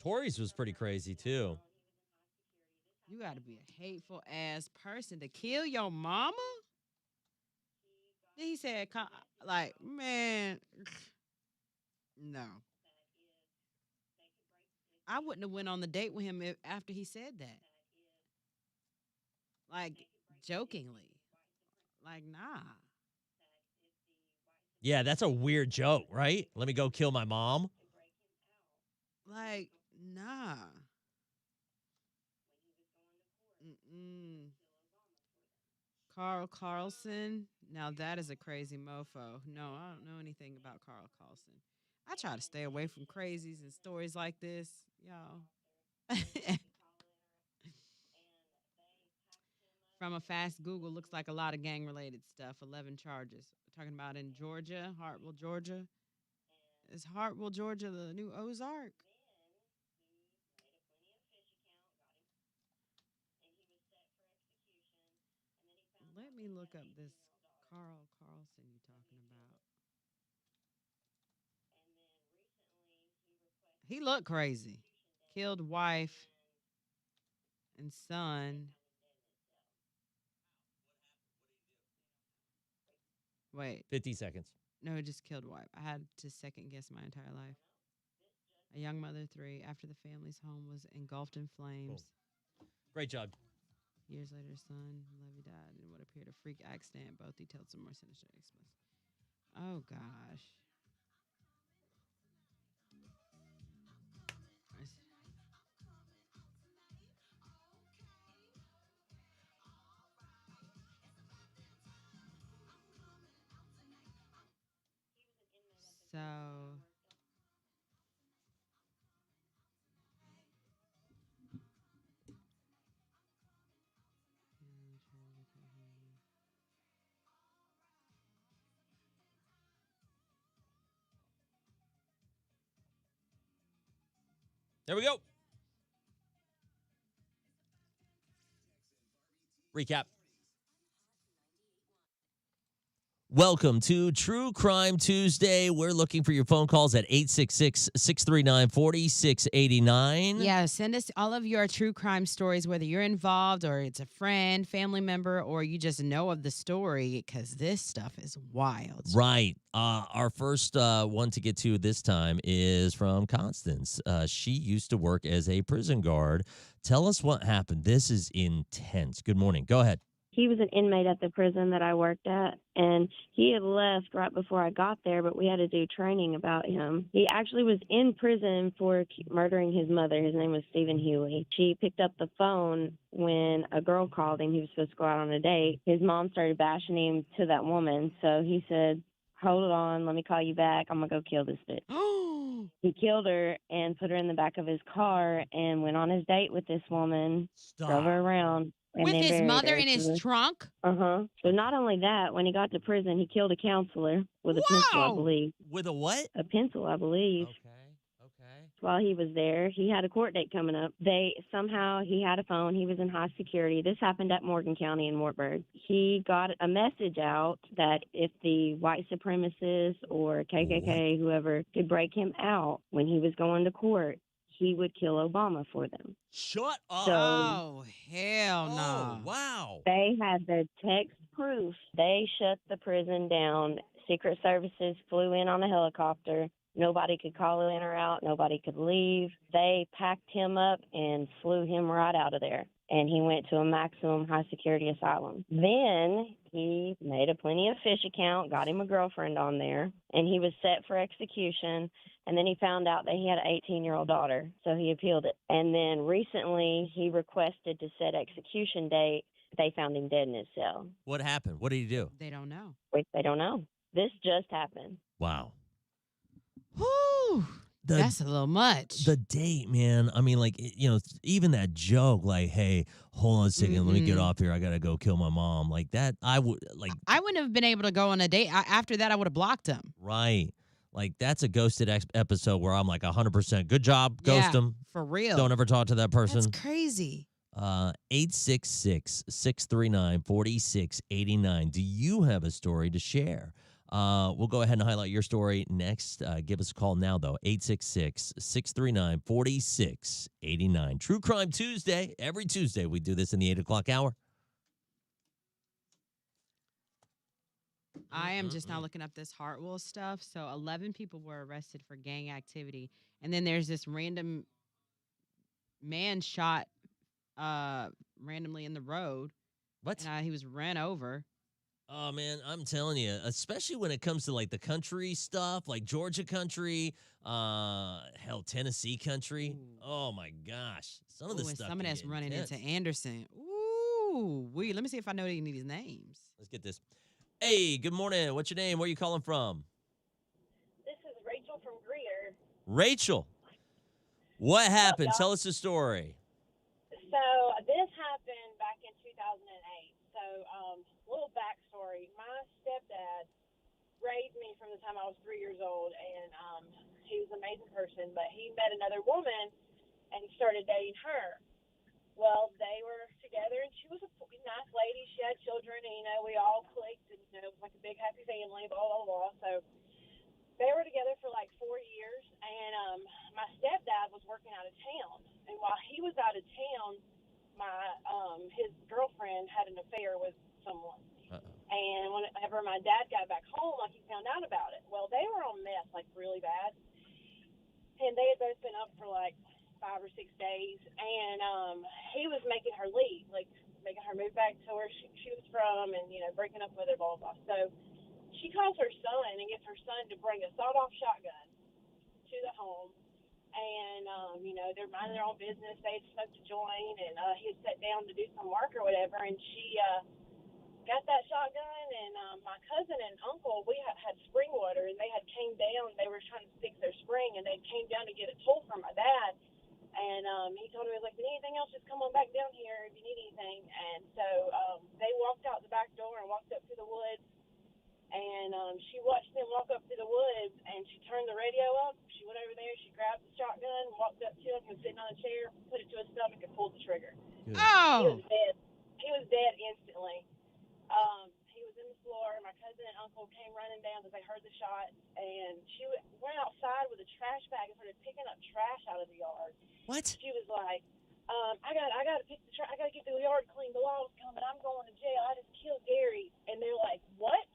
Tori's was pretty crazy too. You got to be a hateful ass person to kill your mama. Then he said, like, man, no. I wouldn't have went on the date with him after he said that. Like, jokingly. Like, nah. Yeah, that's a weird joke, right? Let me go kill my mom. Like, nah. Mm-mm. Carl Carlson. Now that is a crazy mofo. No, I don't know anything about Carl Carlson. I try to stay away from crazies and stories like this, y'all. From a fast Google, looks like a lot of gang-related stuff. 11 charges. We're talking about in Georgia, Hartwell, Georgia. Is Hartwell, Georgia the new Ozark? Let me look up this Carl Carlson you're talking about. He looked crazy. Killed wife and son. Wait. 50 seconds. No, just killed wife. I had to second guess my entire life. A young mother, 3, after the family's home was engulfed in flames. Cool. Great job. Years later, son, Levy died in what appeared a freak accident. Both detailed some more sinister expense. Oh, gosh. So, There we go. Recap. Welcome to True Crime Tuesday. We're looking for your phone calls at 866-639-4689. Yeah, send us all of your true crime stories, whether you're involved or it's a friend, family member, or you just know of the story, because this stuff is wild. Right. Our first one to get to this time is from Constance. She used to work as a prison guard. Tell us what happened. This is intense. Good morning. Go ahead. He was an inmate at the prison that I worked at, and he had left right before I got there, but we had to do training about him. He actually was in prison for murdering his mother. His name was Stephen Huey. She picked up the phone when a girl called him. He was supposed to go out on a date. His mom started bashing him to that woman, so he said, "Hold on, let me call you back. I'm going to go kill this bitch." He killed her and put her in the back of his car and went on his date with this woman, drove her around. And With then his buried mother her. in his trunk? So not only that, when he got to prison, he killed a counselor with a pencil, I believe. With a what? A pencil, I believe. Okay. While he was there, he had a court date coming up. He had a phone. He was in high security. This happened at Morgan County in Wartburg. He got a message out that if the white supremacists or KKK, whoever, could break him out when he was going to court, he would kill Obama for them. Shut up. So, Oh, hell no. Oh, wow. they had the text proof. They shut the prison down. Secret Services flew in on a helicopter. Nobody could call in or out. Nobody could leave. They packed him up and flew him right out of there. And he went to a maximum high security asylum. Then he made a Plenty of Fish account, got him a girlfriend on there, and he was set for execution. And then he found out that he had an 18-year-old daughter, so he appealed it. And then recently he requested to set execution date. They found him dead in his cell. What happened? What did he do? They don't know. They don't know. This just happened. Wow. Whew. That's a little much. The date, man. I mean, like, even that joke, like, hey, hold on a 2nd let me get off here. I got to go kill my mom. Like that, I wouldn't have been able to go on a date. After that, I would have blocked him. Right. Like, that's a ghosted episode where I'm like 100%. Good job. Ghost him. For real. Don't ever talk to that person. That's crazy. 866-639-4689. Do you have a story to share? We'll go ahead and highlight your story next. Give us a call now, though. 866-639-4689. True Crime Tuesday. Every Tuesday, we do this in the 8 o'clock hour. I am just now looking up this Hartwell stuff. So 11 people were arrested for gang activity. And then there's this random man shot randomly in the road. What? And he was ran over. Oh, man, I'm telling you, especially when it comes to, like, the country stuff, like Georgia country, Tennessee country. Ooh. Oh, my gosh. Some of this stuff. Some of that's running into Anderson. Ooh, let me see if I know any of these names. Let's get this. Hey, good morning. What's your name? Where are you calling from? This is Rachel from Greer. Rachel, what happened? Tell us the story. So this happened back in 2008. So little backstory. My stepdad raised me from the time I was 3 years old, and he was an amazing person, but he met another woman, and he started dating her. Well, they were together, and she was a nice lady. She had children, and, we all clicked, and, it was like a big happy family, blah, blah, blah. So they were together for like 4 years, and my stepdad was working out of town. And while he was out of town, his girlfriend had an affair with someone. And whenever my dad got back home, he found out about it. Well, they were on meth, like really bad. And they had both been up for like 5 or 6 days. And he was making her leave, like making her move back to where she was from and, breaking up with her, blah, blah, blah. So she calls her son and gets her son to bring a sawed-off shotgun to the home. And, they're minding their own business. They had smoked a joint, and he had sat down to do some work or whatever. And she got that shotgun, and my cousin and uncle, we had spring water, and they had came down. They were trying to fix their spring, and they came down to get a tool from my dad. And he told me, if you need anything else, just come on back down here if you need anything. And so they walked out the back door and walked up to the woods. And she watched them walk up to the woods, and she turned the radio up. She went over there. She grabbed the shotgun, walked up to him. He was sitting on a chair, put it to his stomach, and pulled the trigger. Oh! He was dead. He he was dead instantly. He was in the floor. My cousin and uncle came running down because they heard the shot, and she went outside with a trash bag and started picking up trash out of the yard. What? She was like, I got to pick the trash. I got to get the yard clean. The law's coming. I'm going to jail. I just killed Gary. And they're like, what?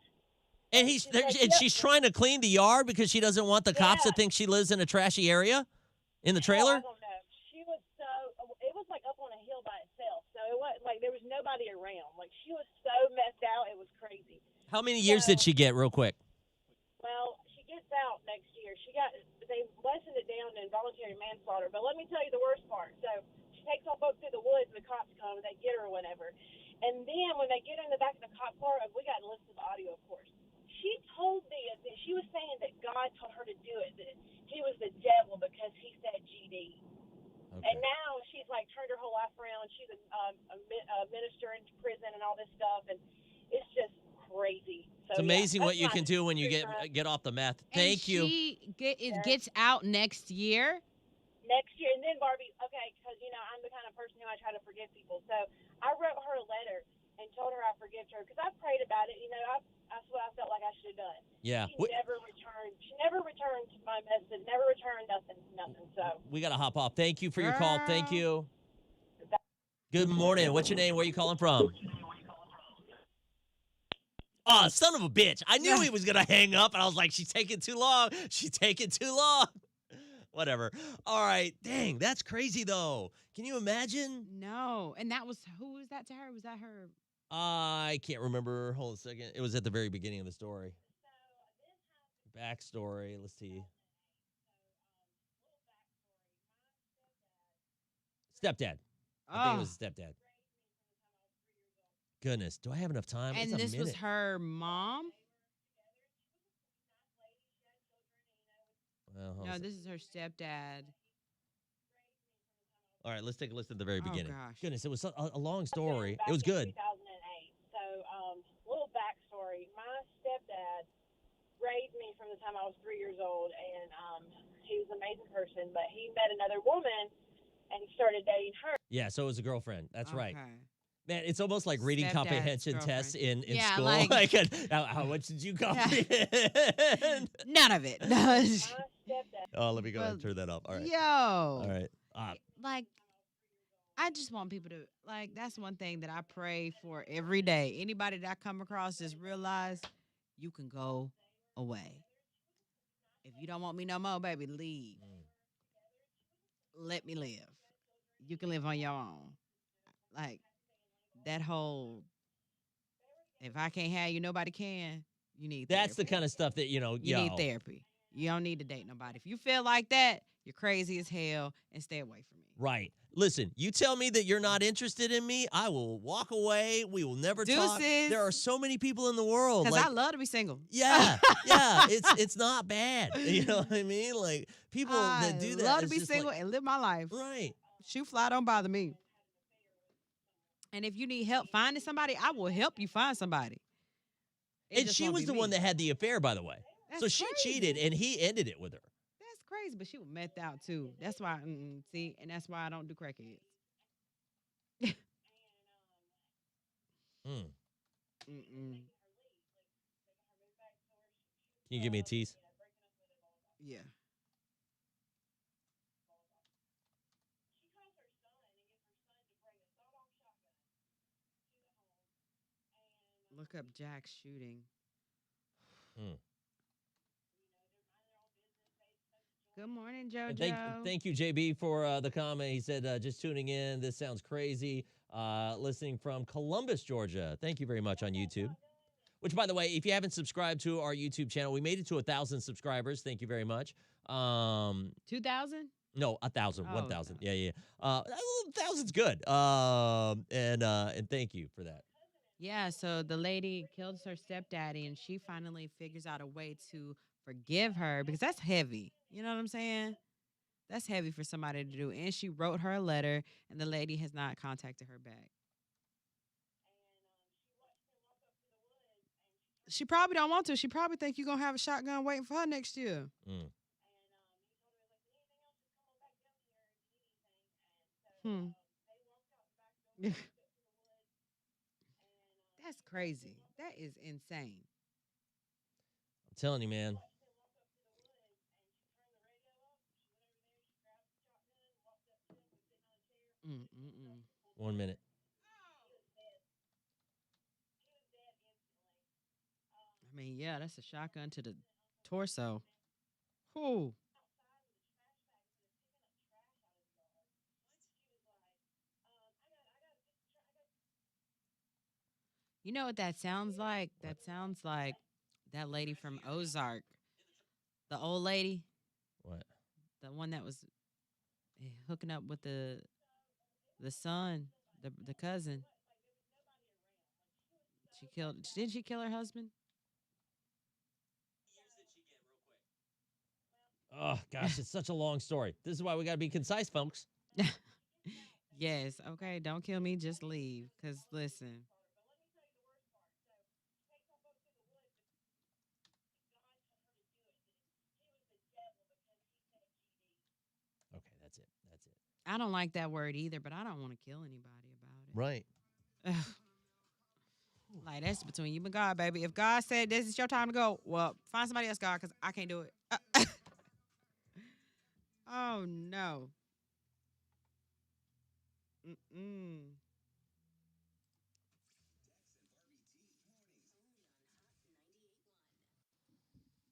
And she's Yep. trying to clean the yard because she doesn't want the cops to Yeah. think she lives in a trashy area in the trailer. Oh, I don't know. She was so. It was like up on a hill by itself, so it was like there was nobody around. Like she was so messed out, it was crazy. How many years did she get, real quick? Well, she gets out next year. They lessened it down to involuntary manslaughter. But let me tell you the worst part. So she takes off up through the woods, and the cops come, and they get her or whatever. And then when they get her in the back of the cop car, we got to listen to the audio, of course. She told me that she was saying that God told her to do it, that he was the devil because he said GD. Okay. And now she's like turned her whole life around. She's a minister in prison and all this stuff, and it's just crazy. So, It's amazing yeah, what you that's can do when you true crime. get off the meth. Thank you. She gets out next year. Next year, and then Barbie, okay, because I'm the kind of person who I try to forgive people. So I wrote her a letter and told her I forgive her because I prayed about it. That's what I felt like I should have done. Yeah. She never returned. She never returned my message. Never returned nothing. So We got to hop off. Thank you for your call. Thank Girl. you. Good morning. What's your name? Where are you calling from? Oh, son of a bitch. I knew he was going to hang up, and I was like, she's taking too long. She's taking too long. Whatever. All right. Dang, that's crazy, though. Can you imagine? No, and who was that to her? Was that her? I can't remember. Hold on a second. It was at the very beginning of the story. Backstory. Let's see. Stepdad. I think it was stepdad. Goodness. Do I have enough time? And It's a this was minute. her mom. Well, hold on a No, sec. this is her stepdad. All right, let's take a listen at the very Oh, beginning. gosh. Goodness, it was a long story. back It was in good. 2008. So, little backstory. My stepdad raised me from the time I was 3 years old, and he was an amazing person. But he met another woman, and he started dating her. Yeah, so it was a girlfriend. That's right. Okay. Man, it's almost like reading Stepdad's comprehension tests in Yeah, school. like- How much did you comprehend? None of it. My stepdad. Oh, let me go ahead and Well, turn that up. All right. Yo. All right. Like, I just want people to, like, that's one thing that I pray for every day. Anybody that I come across, just realize you can go away. If you don't want me no more, baby, leave. Let me live. You can live on your own. Like, that whole, if I can't have you, nobody can, you need That's the therapy. kind of stuff that, You need therapy. You don't need to date nobody. If you feel like that, you're crazy as hell and stay away from me. Right. Listen, you tell me that you're not interested in me, I will walk away. We will never talk. Deuces. There are so many people in the world. Because Like, I love to be single. yeah, it's not bad. You know what I mean? Like people that do that. love to it's be just single like, and live my life. right. Shoot fly don't bother me. And if you need help finding somebody, I will help you find somebody. It And just she won't was be the me. one that had the affair, by the way. So That's she crazy. cheated, and he ended it with her. That's crazy, but she was methed out too. That's why, see, and that's why I don't do crackheads. Hmm. Mm-mm. Can you give me a tease? Yeah. Look up Jack's shooting. Hmm. Good morning, And JoJo. thank you, JB, for the comment. He said, just tuning in. This sounds crazy. Listening from Columbus, Georgia. Thank you very much on YouTube. Which, by the way, if you haven't subscribed to our YouTube channel, we made it to 1,000 subscribers. Thank you very much. 2,000? No, 1,000, Oh, 1,000. Yeah. 1,000's good. And thank you for that. Yeah, so the lady killed her stepdaddy, and she finally figures out a way to forgive her because that's heavy. You know what I'm saying? That's heavy for somebody to do. And she wrote her a letter, and the lady has not contacted her back. She probably don't want to. She probably think you're going to have a shotgun waiting for her next year. Mm. Hmm. crazy. That is insane. I'm telling you, man. Mm-mm-mm. 1 minute. I mean, yeah, that's a shotgun to the torso. Whew. You know what that sounds like? That sounds like that lady from Ozark. The old lady, What? the one that was hooking up with the son, the cousin. She killed. Didn't she kill her husband? Oh, gosh, it's such a long story. This is why we got to be concise, folks. Yes. Okay. Don't kill me. Just leave. Cause listen. Okay, that's it. That's it. I don't like that word either, but I don't want to kill anybody about Right. it. Like that's between you and God, baby. If God said this is your time to go, well, find somebody else, God, because I can't do it. Oh no. Mm-mm.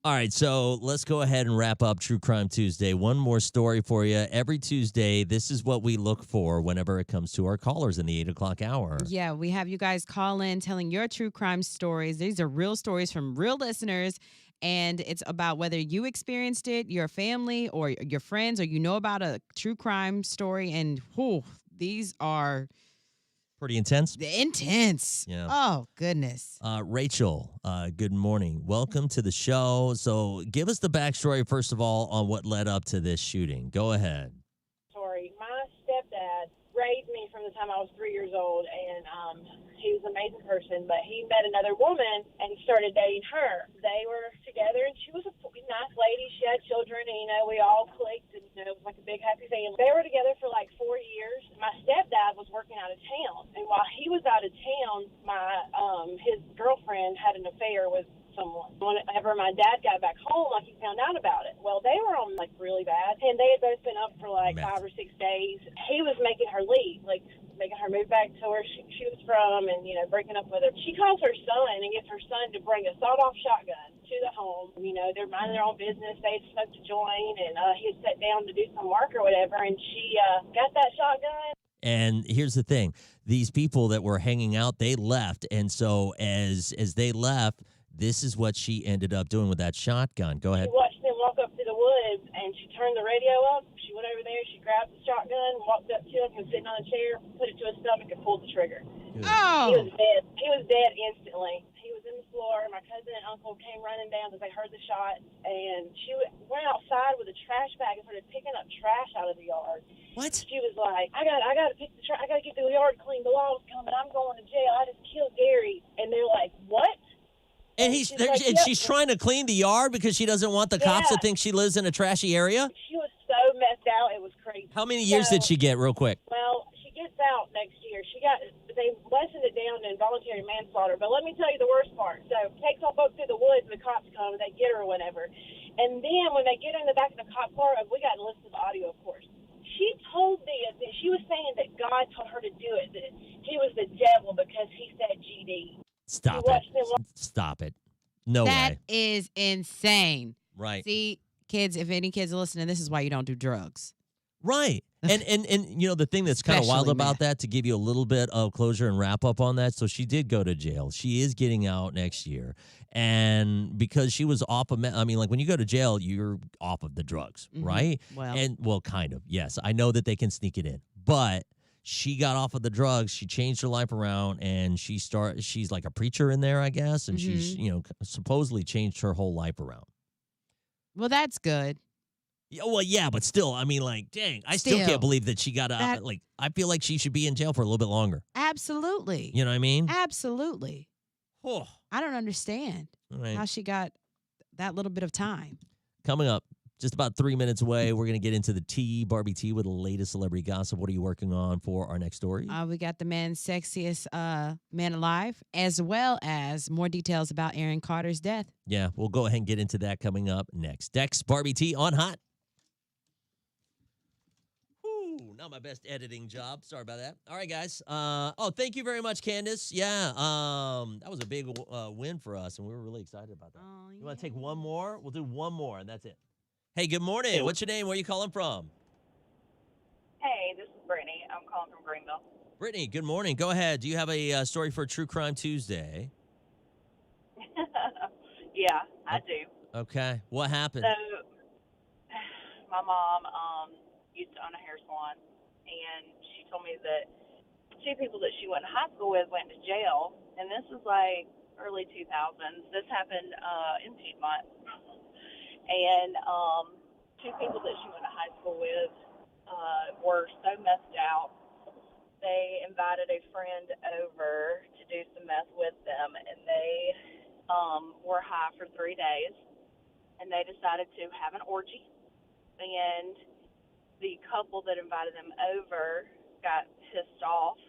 All right, so let's go ahead and wrap up True Crime Tuesday. One more story for you. Every Tuesday, this is what we look for whenever it comes to our callers in the 8 o'clock hour. Yeah, we have you guys call in telling your true crime stories. These are real stories from real listeners, and it's about whether you experienced it, your family, or your friends, or you know about a true crime story. And whew, these are Pretty intense. intense. Yeah. Oh, goodness. Rachel, good morning. Welcome to the show. So give us the backstory, first of all, on what led up to this shooting. Go ahead. Sorry, my stepdad raised me from the time I was 3 years old, and he was an amazing person, but he met another woman, and he started dating her. They were together, and she was a nice lady. She had children, and, we all clicked, and, it was like a big, happy family. They were together for like 4 years. My stepdad was working out of town, and while he was out of town, his girlfriend had an affair with someone. Whenever my dad got back home, he found out about it. Well, they were on really bad, and they had both been up for 5 or 6 days. He was making her leave, making her move back to where she was from, and breaking up with her. She calls her son and gets her son to bring a sawed-off shotgun to the home. They're minding their own business. They had smoked a joint, and he had sat down to do some work or whatever, and she got that shotgun. And here's the thing. These people that were hanging out, they left. And so as they left, this is what she ended up doing with that shotgun. Go ahead. She watched them walk up to the woods, and she turned the radio up. She went over there. She grabbed the shotgun, walked up to him, he was sitting on a chair, put it to his stomach, and pulled the trigger. Oh. He was dead. He was dead instantly. He was in the floor. My cousin and uncle came running down because they heard the shot, and she went outside with a trash bag and started picking up trash out of the yard. What? She was like, I got to pick the trash. I got to get the yard clean. The law's coming. I'm going to jail. I just killed Gary. And they're like, what? And she's trying to clean the yard because she doesn't want the cops to Yeah. think she lives in a trashy area? She was so messed out. It was crazy. How many years did she get, real quick? Well, she gets out next year. They lessened it down to involuntary manslaughter. But let me tell you the worst part. So takes off up through the woods, and the cops come, and they get her or whatever. And then when they get her in the back of the cop car, we got to listen to the audio, of course. She told me that she was saying that God told her to do it, that he was the devil because he said GD. Stop it. Stop it. No That way. is insane. Right. See, kids, if any kids are listening, this is why you don't do drugs. Right. And the thing that's kind of wild Especially about meth. that, to give you a little bit of closure and wrap up on that, so she did go to jail. She is getting out next year. And because she was off of when you go to jail, you're off of the drugs, Mhm. right? Well. Kind of. Yes. I know that they can sneak it in. But she got off of the drugs, she changed her life around, and she's like a preacher in there, I guess, and she's, supposedly changed her whole life around. Well, that's good. Yeah, well, yeah, but still, dang, I still Still. can't believe that she got That- I feel like she should be in jail for a little bit longer. Absolutely. You know what I mean? Absolutely. Oh. I don't understand All right. how she got that little bit of time. Coming up, Just about 3 minutes away. We're going to get into the tea, Barbie T, with the latest celebrity gossip. What are you working on for our next story? We got the man's sexiest man alive, as well as more details about Aaron Carter's death. Yeah, we'll go ahead and get into that coming up next. Dex, Barbie T on hot. Whew, not my best editing job. Sorry about that. All right, guys. Thank you very much, Candace. Yeah, that was a big win for us, and we were really excited about that. Oh, You want to take one more? We'll do one more, and that's it. Hey, good morning. What's your name? Where are you calling from? Hey, this is Brittany. I'm calling from Greenville. Brittany, good morning. Go ahead. Do you have a story for True Crime Tuesday? Yeah, I do. Okay. What happened? So, my mom used to own a hair salon, and she told me that two people that she went to high school with went to jail, and this was like early 2000s. This happened in Piedmont. And two people that she went to high school with were so messed out. They invited a friend over to do some meth with them, and they were high for 3 days. And they decided to have an orgy. And the couple that invited them over got pissed off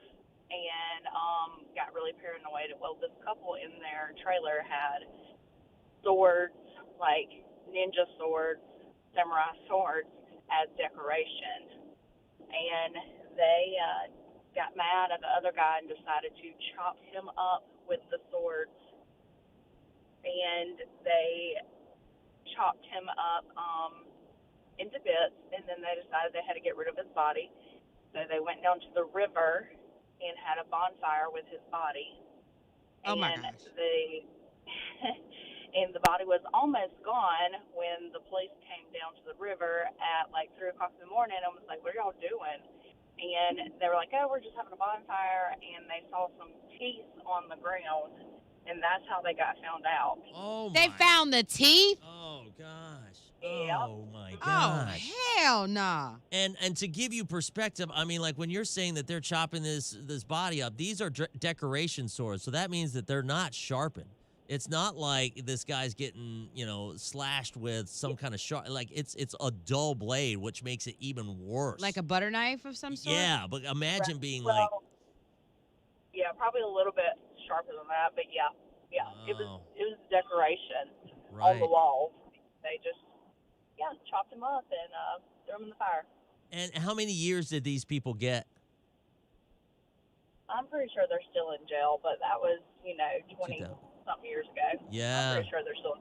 and got really paranoid. Well, this couple in their trailer had swords, like ninja swords, samurai swords, as decoration. And they got mad at the other guy and decided to chop him up with the swords. And they chopped him up into bits, and then they decided they had to get rid of his body. So they went down to the river and had a bonfire with his body. Oh, my and gosh. And the body was almost gone when the police came down to the river at like 3 o'clock in the morning and was like, "What are y'all doing?" And they were like, "Oh, we're just having a bonfire." And they saw some teeth on the ground, and that's how they got found out. Oh, They found the teeth? Oh, gosh. Yeah. Oh, my gosh. Oh, hell nah. And to give you perspective, I mean, like when you're saying that they're chopping this body up, these are decoration swords. So that means that they're not sharpened. It's not like this guy's getting, slashed with some kind of sharp. Like it's a dull blade, which makes it even worse. Like a butter knife of some sort? Yeah, but imagine being well, like, yeah, probably a little bit sharper than that, but yeah, it was decoration on right. the walls. They just chopped him up and threw him in the fire. And how many years did these people get? I'm pretty sure they're still in jail, but that was 20-something years ago. Yeah. I'm pretty sure they're still.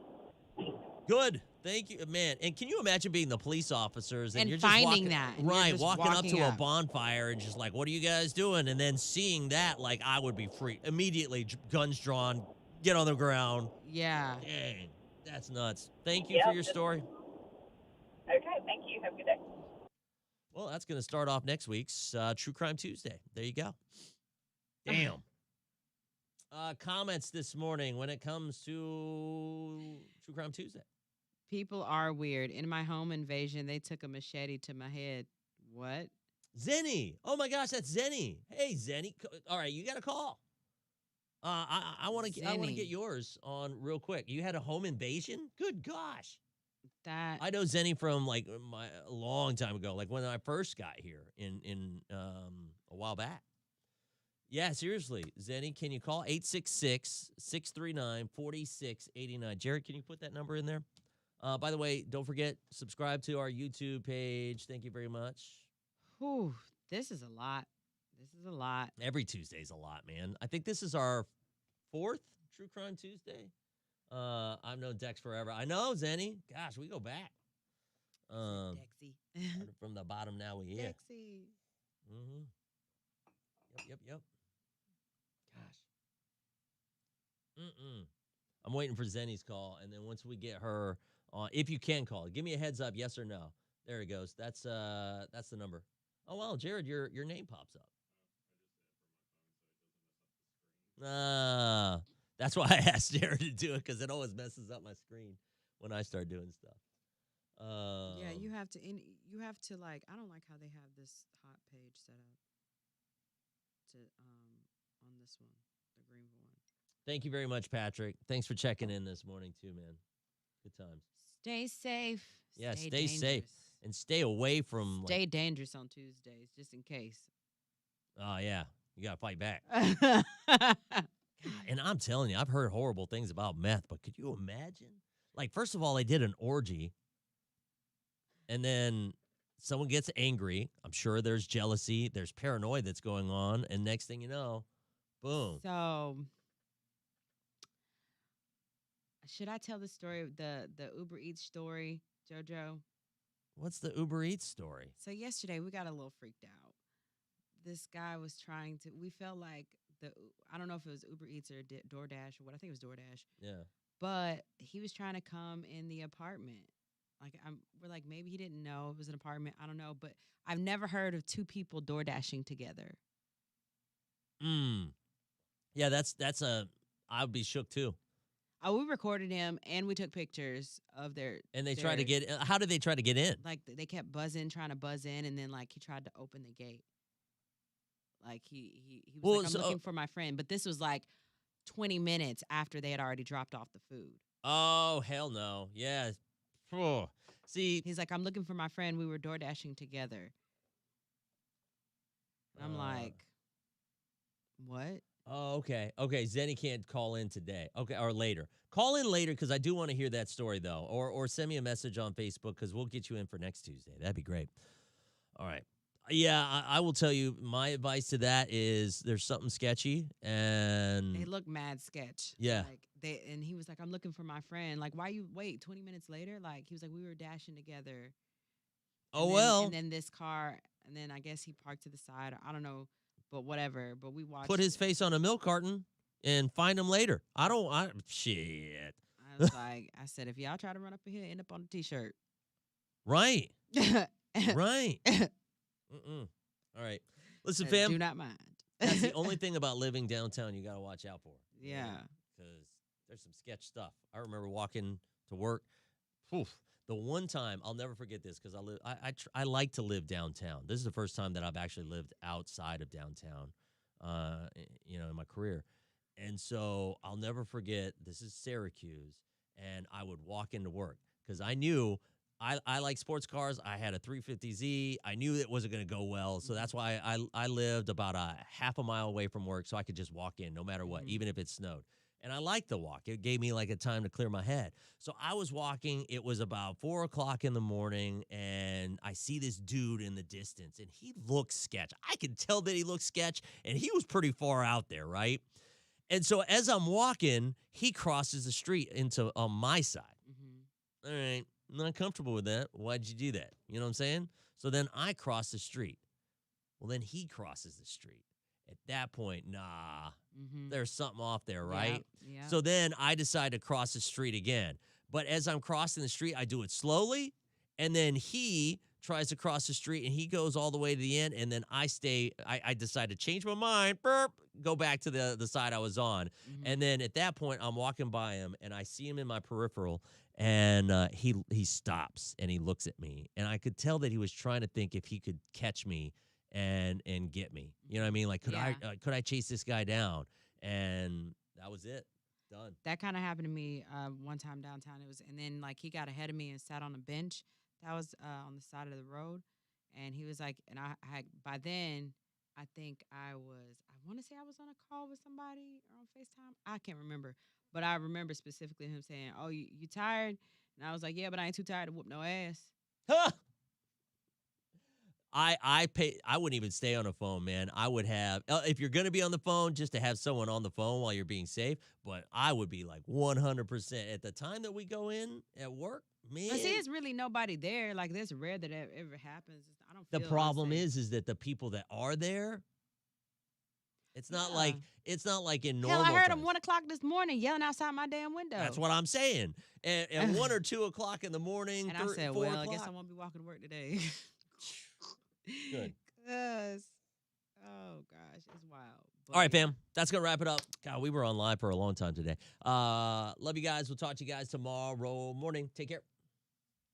Good. Thank you, man. And can you imagine being the police officers and And you're just finding walking, that, and you're right? just Walking up walking to a up. bonfire and just like, what are you guys doing? And then seeing that, like, I would be free immediately. Guns drawn, get on the ground. Yeah. Dang, that's nuts. Thank you for your story. Okay, thank you. Have a good day. Well, that's going to start off next week's True Crime Tuesday. There you go. Damn. Comments this morning when it comes to True Crime Tuesday. People are weird. In my home invasion, they took a machete to my head. What? Zenny. Oh my gosh, that's Zenny. Hey, Zenny. All right, you got a call. I want to get yours on real quick. You had a home invasion? Good gosh. I know Zenny from like a long time ago, like when I first got here in a while back. Yeah, seriously. Zenny, can you call 866-639-4689? Jared, can you put that number in there? By the way, don't forget, subscribe to our YouTube page. Thank you very much. Whew, this is a lot. Every Tuesday's a lot, man. I think this is our 4th True Crime Tuesday. I've known Dex forever. I know, Zenny. Gosh, we go back. Dexy. From the bottom now we here. Dexy. Mm-hmm. Yep. Gosh. I'm waiting for Zenny's call, and then once we get her on, if you can call, give me a heads up, yes or no. There it goes. That's the number. Oh wow, Jared, your name pops up. That's why I asked Jared to do it, because it always messes up my screen when I start doing stuff. Yeah, you have to like, I don't like how they have this hot page set up on this one, the Greenville one. Thank you very much, Patrick. Thanks for checking in this morning too, man. Good times. Stay safe. Yeah, stay safe. dangerous. And stay away from Stay dangerous on Tuesdays, just in case. oh yeah, you gotta fight back. And I'm telling you, I've heard horrible things about meth, but could you imagine? Like, first of all, they did an orgy, and then someone gets angry. I'm sure there's jealousy, there's paranoia that's going on, and next thing you know, boom. So, should I tell the story of the Uber Eats story, JoJo? What's the Uber Eats story? So yesterday we got a little freaked out. This guy was trying to. We felt like I don't know if it was Uber Eats or DoorDash or what. I think it was DoorDash. Yeah. But he was trying to come in the apartment. Like we're like maybe he didn't know it was an apartment. I don't know, but I've never heard of two people door dashing together. Yeah, that's I would be shook too. We recorded him and we took pictures of their. And they tried to get. How did they try to get in? Like they kept trying to buzz in, and then like he tried to open the gate. Like he was like, I'm looking for my friend, but this was like 20 minutes after they had already dropped off the food. Oh hell no! Yeah. Oh. See, he's like, I'm looking for my friend. We were door dashing together. And I'm like, what? Oh, okay. Okay, Zenny can't call in today. Okay, or later. Call in later because I do want to hear that story, though. Or send me a message on Facebook because we'll get you in for next Tuesday. That'd be great. All right. Yeah, I will tell you, my advice to that is there's something sketchy, and they look mad sketch. Yeah. And he was like, I'm looking for my friend. Like, why you wait 20 minutes later? Like, he was like, we were dashing together. And then this car, and then I guess he parked to the side. I don't know. But whatever. But we watched. Put his face on a milk carton and find him later. Shit. I was like, I said, if y'all try to run up in here, end up on a T-shirt. Right. Right. All right. Listen, fam. Do not mind. That's the only thing about living downtown you got to watch out for. Yeah. Because there's some sketch stuff. I remember walking to work. The one time, I'll never forget this because I like to live downtown. This is the first time that I've actually lived outside of downtown, in my career. And so I'll never forget, this is Syracuse, and I would walk into work because I knew I like sports cars. I had a 350Z. I knew it wasn't going to go well, so that's why I lived about a half a mile away from work so I could just walk in no matter what, even if it snowed. And I liked the walk. It gave me like a time to clear my head. So I was walking. It was about 4 o'clock in the morning, and I see this dude in the distance, and he looks sketch. I could tell that he looked sketch, and he was pretty far out there, right? And so as I'm walking, he crosses the street on my side. All right, I'm not comfortable with that. Why'd you do that? You know what I'm saying? So then I cross the street. Well, then he crosses the street. At that point, there's something off there, right? Yeah. So then I decide to cross the street again. But as I'm crossing the street, I do it slowly. And then he tries to cross the street, and he goes all the way to the end. And then I decide to change my mind, go back to the side I was on. And then at that point, I'm walking by him, and I see him in my peripheral. And he stops, and he looks at me. And I could tell that he was trying to think if he could catch me and get me. You know what I mean? Like, could I chase this guy down? And that was it. Done. That kind of happened to me one time downtown. And then like he got ahead of me and sat on a bench that was on the side of the road. And he was like, and I by then I think I want to say I was on a call with somebody or on FaceTime. I can't remember, but I remember specifically him saying, "Oh, you tired?" And I was like, "Yeah, but I ain't too tired to whoop no ass." Huh. I wouldn't even stay on the phone, man. I would have, if you're going to be on the phone, just to have someone on the phone while you're being safe. But I would be like 100% at the time that we go in at work, man. But see, it's really nobody there. Like, it's rare that it ever happens. I don't feel the problem is that the people that are there, it's not like in normal Hell, I heard times. him 1 o'clock this morning yelling outside my damn window. That's what I'm saying. And 1 or 2 o'clock in the morning, and I said, 4 well, o'clock. I guess I won't be walking to work today. Good. Oh, gosh. It's wild. But All right, fam. That's going to wrap it up. God, we were on live for a long time today. Love you guys. We'll talk to you guys tomorrow morning. Take care.